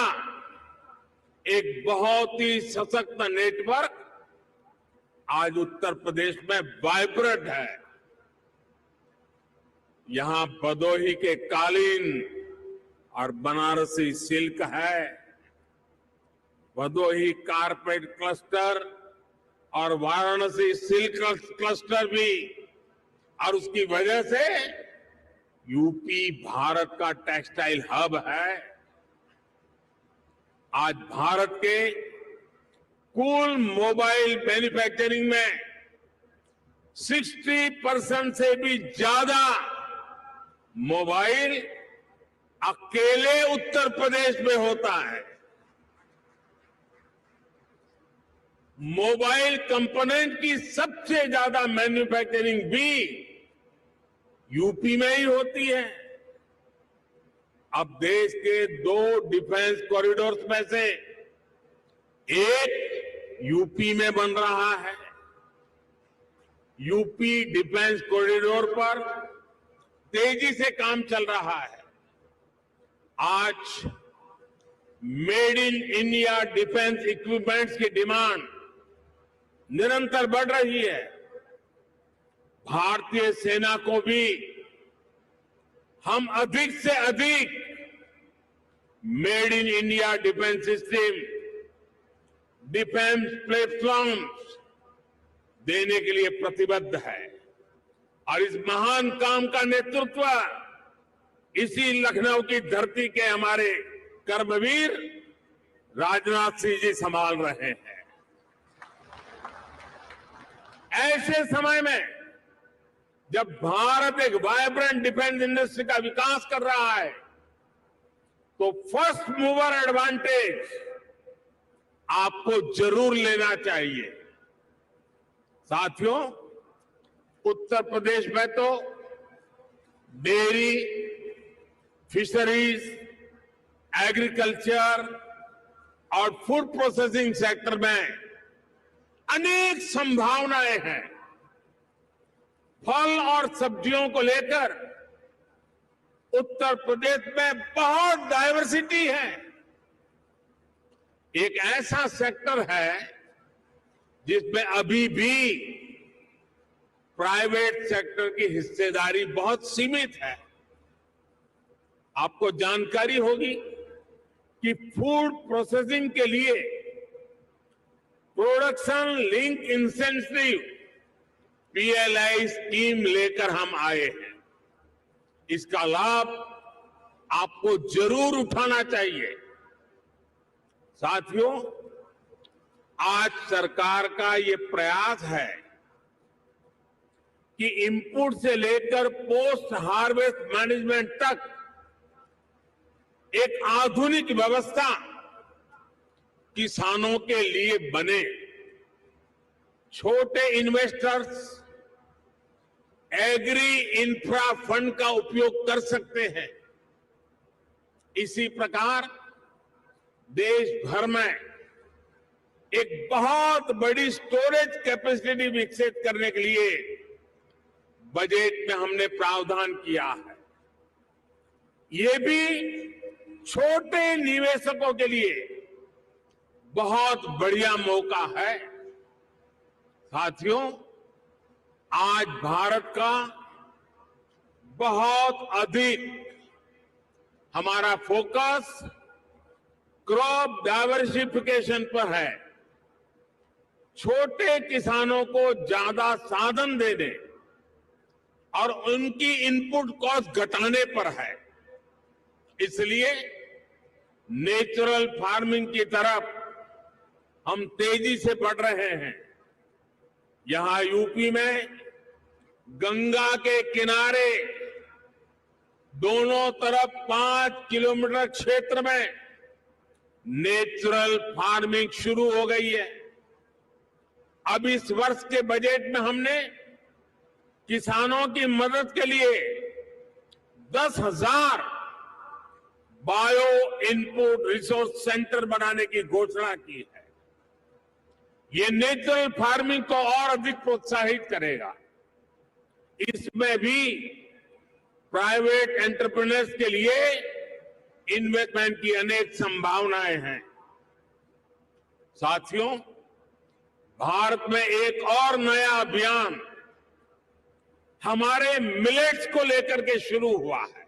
Speaker 7: एक बहुत ही सशक्त नेटवर्क आज उत्तर प्रदेश में वाइब्रेंट है। यहां भदोही के कालीन और बनारसी सिल्क है, भदोही कारपेट क्लस्टर और वाराणसी सिल्क क्लस्टर भी, और उसकी वजह से यूपी भारत का टेक्सटाइल हब है। आज भारत के कुल मोबाइल मैन्युफैक्चरिंग में 60% से भी ज्यादा मोबाइल अकेले उत्तर प्रदेश में होता है। मोबाइल कंपोनेंट की सबसे ज्यादा मैन्युफैक्चरिंग भी यूपी में ही होती है। अब देश के 2 डिफेंस कॉरिडोर्स में से एक यूपी में बन रहा है। यूपी डिफेंस कॉरिडोर पर तेजी से काम चल रहा है। आज made in India defence equipments की डिमांड निरंतर बढ़ रही है। भारतीय सेना को भी हम अधिक से अधिक made in India defence system, defence platforms देने के लिए प्रतिबद्ध है। और इस महान काम का नेतृत्व इसी लखनऊ की धरती के हमारे कर्मवीर राजनाथ सिंह जी संभाल रहे हैं। ऐसे समय में जब भारत एक वाइब्रेंट डिफेंस इंडस्ट्री का विकास कर रहा है, तो फर्स्ट मूवर एडवांटेज आपको जरूर लेना चाहिए। साथियों, उत्तर प्रदेश में तो डेयरी, फिशरीज, एग्रीकल्चर और फूड प्रोसेसिंग सेक्टर में अनेक संभावनाएं हैं। फल और सब्जियों को लेकर उत्तर प्रदेश में बहुत डायवर्सिटी है। एक ऐसा सेक्टर है जिसमें अभी भी प्राइवेट सेक्टर की हिस्सेदारी बहुत सीमित है। आपको जानकारी होगी कि फूड प्रोसेसिंग के लिए production link incentive PLI scheme लेकर हम आए हैं। इसका लाभ आपको जरूर उठाना चाहिए। साथियों, आज सरकार का ये प्रयास है कि इनपुट से लेकर पोस्ट हार्वेस्ट मैनेजमेंट तक एक आधुनिक व्यवस्था किसानों के लिए बने। छोटे इन्वेस्टर्स एग्री इंफ्रा फंड का उपयोग कर सकते हैं। इसी प्रकार देश भर में एक बहुत बड़ी स्टोरेज कैपेसिटी विकसित करने के लिए बजट में हमने प्रावधान किया है। ये भी छोटे निवेशकों के लिए बहुत बढ़िया मौका है। साथियों, आज भारत का बहुत अधिक हमारा फोकस क्रॉप डाइवर्सिफिकेशन पर है। छोटे किसानों को ज्यादा साधन देने और उनकी इनपुट कॉस्ट घटाने पर है। इसलिए नेचुरल फार्मिंग की तरफ हम तेजी से बढ़ रहे हैं। यहां यूपी में गंगा के किनारे दोनों तरफ 5 किलोमीटर क्षेत्र में नेचुरल फार्मिंग शुरू हो गई है। अब इस वर्ष के बजट में हमने किसानों की मदद के लिए 10,000 बायो इनपुट रिसोर्स सेंटर बनाने की घोषणा की है। ये नेचुरल फार्मिंग को और अधिक प्रोत्साहित करेगा। इसमें भी प्राइवेट एंटरप्रेन्योर्स के लिए इन्वेस्टमेंट की अनेक संभावनाएं हैं। साथियों, भारत में एक और नया अभियान हमारे मिलेट्स को लेकर के शुरू हुआ है।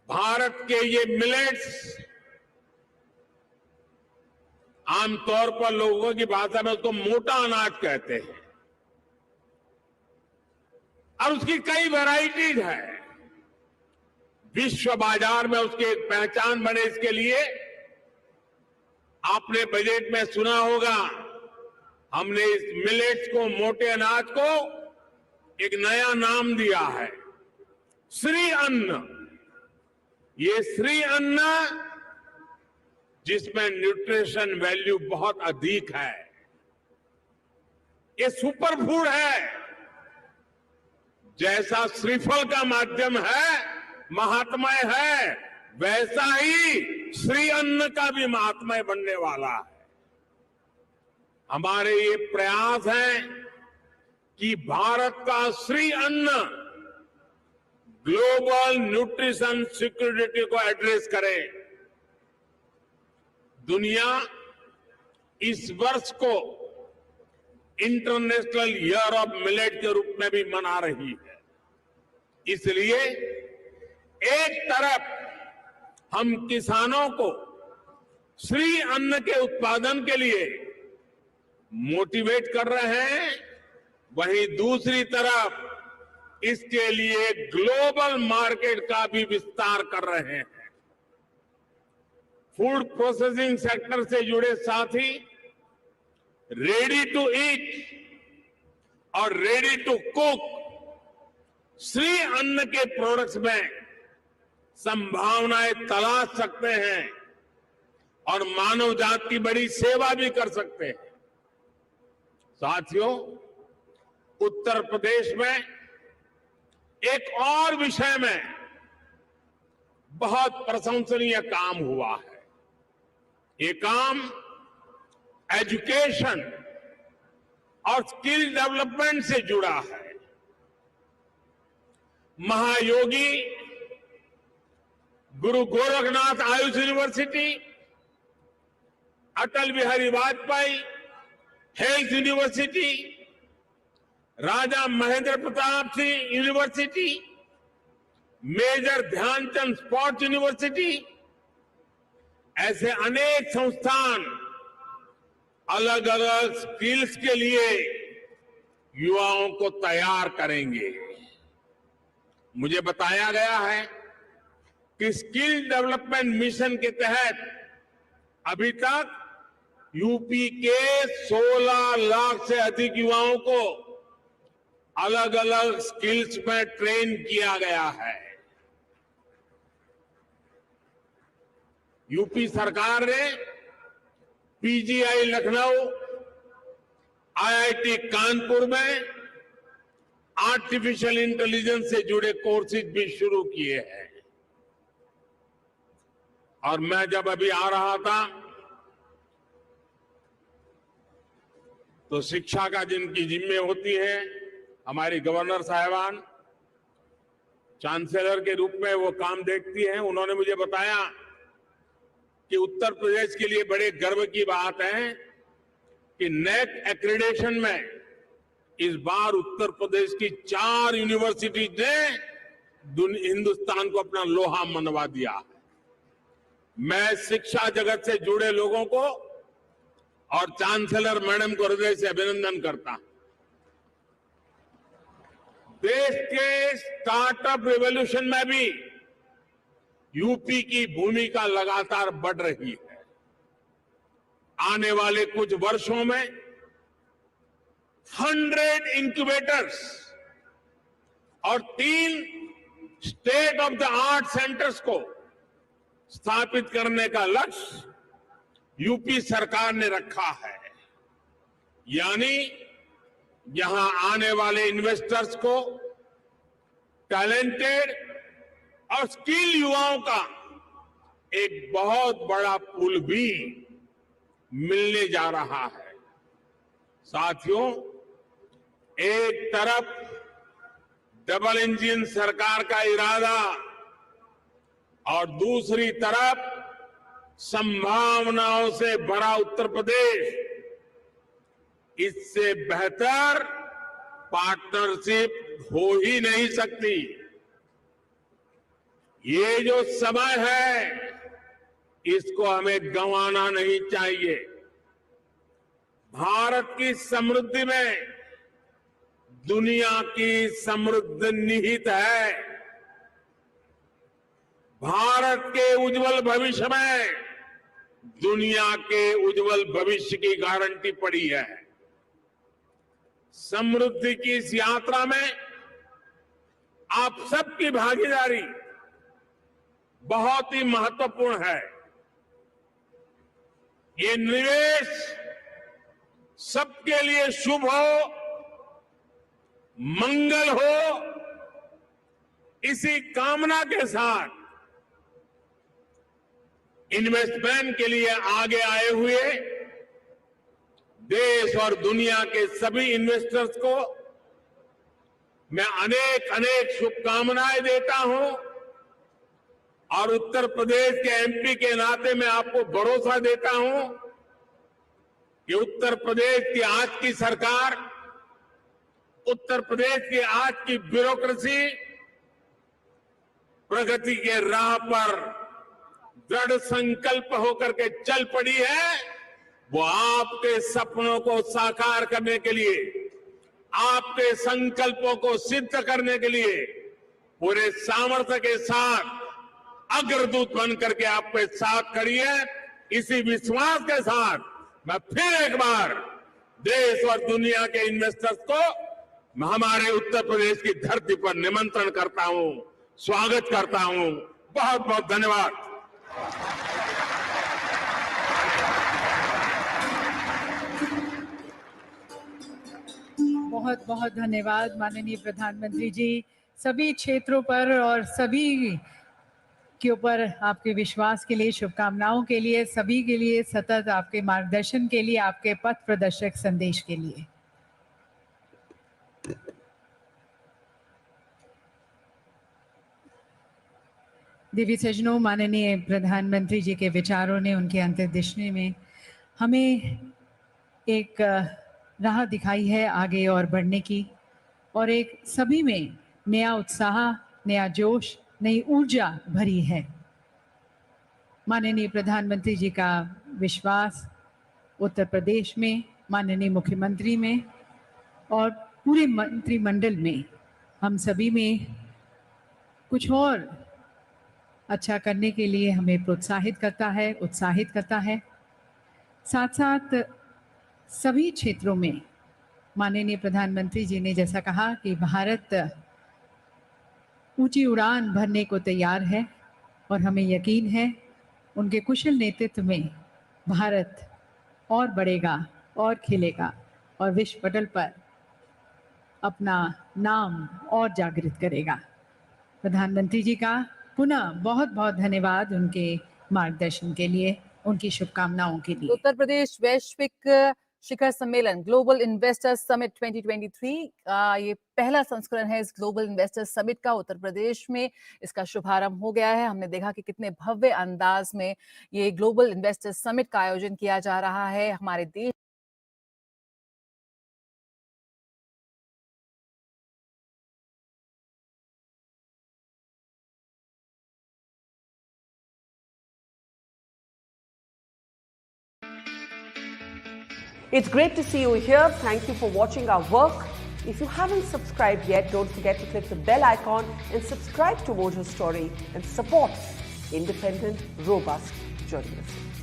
Speaker 7: भारत के ये मिलेट्स आमतौर पर लोगों की भाषा में उसको मोटा अनाज कहते हैं और उसकी कई वैरायटीज है। विश्व बाजार में उसकी एक पहचान बने, इसके लिए आपने बजट में सुना होगा, हमने इस मिलेट्स को, मोटे अनाज को एक नया नाम दिया है, श्री अन्न। ये श्री अन्न जिसमें न्यूट्रिशन वैल्यू बहुत अधिक है, ये सुपर फूड है। जैसा श्रीफल का माध्यम है, महात्मय है, वैसा ही श्री अन्न का भी महात्मय बनने वाला है। हमारे ये प्रयास है कि भारत का श्री अन्न ग्लोबल न्यूट्रिशन सिक्योरिटी को एड्रेस करे। दुनिया इस वर्ष को इंटरनेशनल ईयर ऑफ मिलेट के रूप में भी मना रही है। इसलिए एक तरफ हम किसानों को श्री अन्न के उत्पादन के लिए मोटिवेट कर रहे हैं, वहीं दूसरी तरफ इसके लिए ग्लोबल मार्केट का भी विस्तार कर रहे हैं। फूड प्रोसेसिंग सेक्टर से जुड़े साथी रेडी टू ईट और रेडी टू कुक श्री अन्न के प्रोडक्ट्स में संभावनाएं तलाश सकते हैं और मानव जाति की बड़ी सेवा भी कर सकते हैं। साथियों, उत्तर प्रदेश में एक और विषय में बहुत प्रशंसनीय काम हुआ है। ये काम एजुकेशन और स्किल डेवलपमेंट से जुड़ा है। Mahayogi Guru Gorakhnath Ayush university, Atal Bihari Vajpayee health university, Raja Mahendra Pratap Singh university, major Dhyanchand sports university, ऐसे अनेक संस्थान अलग अलग स्किल्स के लिए युवाओं को तैयार करेंगे। मुझे बताया गया है कि स्किल डेवलपमेंट मिशन के तहत अभी तक यूपी के 16 लाख से अधिक युवाओं को अलग अलग स्किल्स में ट्रेन किया गया है। यूपी सरकार ने पीजीआई लखनऊ, आईआईटी कानपुर में आर्टिफिशियल इंटेलिजेंस से जुड़े कोर्सेज भी शुरू किए हैं। और मैं जब अभी आ रहा था तो शिक्षा का जिनकी जिम्मे होती है, हमारी गवर्नर साहिबान चांसलर के रूप में वो काम देखती हैं, उन्होंने मुझे बताया कि उत्तर प्रदेश के लिए बड़े गर्व की बात है कि नेक एक्रेडिटेशन में इस बार उत्तर प्रदेश की 4 यूनिवर्सिटीज ने हिंदुस्तान को अपना लोहा मनवा दिया है। मैं शिक्षा जगत से जुड़े लोगों को और चांसलर मैडम को हृदय से अभिनंदन करता हूं। देश के स्टार्टअप रिवॉल्यूशन में भी यूपी की भूमिका लगातार बढ़ रही है। आने वाले कुछ वर्षों में 100 इंक्यूबेटर्स और 3 state of the art centres को स्थापित करने का लक्ष्य यूपी सरकार ने रखा है। यानी यहां आने वाले इन्वेस्टर्स को टैलेंटेड और स्किल युवाओं का एक बहुत बड़ा पूल भी मिलने जा रहा है। साथियों, एक तरफ डबल इंजन सरकार का इरादा और दूसरी तरफ संभावनाओं से भरा उत्तर प्रदेश, इससे बेहतर पार्टनरशिप हो ही नहीं सकती। ये जो समय है, इसको हमें गंवाना नहीं चाहिए। भारत की समृद्धि में दुनिया की समृद्धि निहित है। भारत के उज्जवल भविष्य में दुनिया के उज्जवल भविष्य की गारंटी पड़ी है। समृद्धि की इस यात्रा में आप सबकी भागीदारी बहुत ही महत्वपूर्ण है। ये निवेश सबके लिए शुभ हो, मंगल हो, इसी कामना के साथ इन्वेस्टमेंट के लिए आगे आए हुए देश और दुनिया के सभी इन्वेस्टर्स को मैं अनेक अनेक शुभकामनाएं देता हूं और उत्तर प्रदेश के एमपी के नाते मैं आपको भरोसा देता हूं कि उत्तर प्रदेश की आज की सरकार, उत्तर प्रदेश की आज की ब्यूरोक्रेसी प्रगति के राह पर दृढ़ संकल्प होकर के चल पड़ी है। वो आपके सपनों को साकार करने के लिए, आपके संकल्पों को सिद्ध करने के लिए पूरे सामर्थ्य के साथ अग्रदूत बन करके आपके साथ खड़ी है। इसी विश्वास के साथ मैं फिर एक बार देश और दुनिया के इन्वेस्टर्स को हमारे उत्तर प्रदेश की धरती पर निमंत्रण करता हूं, स्वागत करता हूं। बहुत बहुत धन्यवाद।
Speaker 2: बहुत बहुत धन्यवाद माननीय प्रधानमंत्री जी। सभी क्षेत्रों पर और सभी के ऊपर आपके विश्वास के लिए, शुभकामनाओं के लिए, सभी के लिए सतत आपके मार्गदर्शन के लिए, आपके पथ प्रदर्शक संदेश के लिए। देवी सजनों, माननीय प्रधानमंत्री जी के विचारों ने, उनके अंतर्दृष्टि में हमें एक राह दिखाई है आगे और बढ़ने की, और एक सभी में नया उत्साह, नया जोश, नई ऊर्जा भरी है। माननीय प्रधानमंत्री जी का विश्वास उत्तर प्रदेश में, माननीय मुख्यमंत्री में और पूरे मंत्रिमंडल में, हम सभी में कुछ और अच्छा करने के लिए हमें प्रोत्साहित करता है, उत्साहित करता है। साथ साथ सभी क्षेत्रों में माननीय प्रधानमंत्री जी ने जैसा कहा कि भारत ऊंची उड़ान भरने को तैयार है, और हमें यकीन है उनके कुशल नेतृत्व में भारत और बढ़ेगा और खिलेगा और विश्व पटल पर अपना नाम और जागृत करेगा। प्रधानमंत्री जी का पुनः बहुत बहुत धन्यवाद उनके मार्गदर्शन के लिए, उनकी शुभकामनाओं के लिए।
Speaker 8: उत्तर प्रदेश वैश्विक शिखर सम्मेलन ग्लोबल इन्वेस्टर्स समिट 2023 का ये पहला संस्करण है। इस ग्लोबल इन्वेस्टर्स समिट का उत्तर प्रदेश में इसका शुभारंभ हो गया है। हमने देखा कि कितने भव्य अंदाज में ये ग्लोबल इन्वेस्टर्स समिट का आयोजन किया जा रहा है। हमारे देश
Speaker 9: It's great to see you here. Thank you for watching our work. If you haven't subscribed yet, don't forget to click the bell icon and subscribe to Mojo Story and support independent, robust journalism.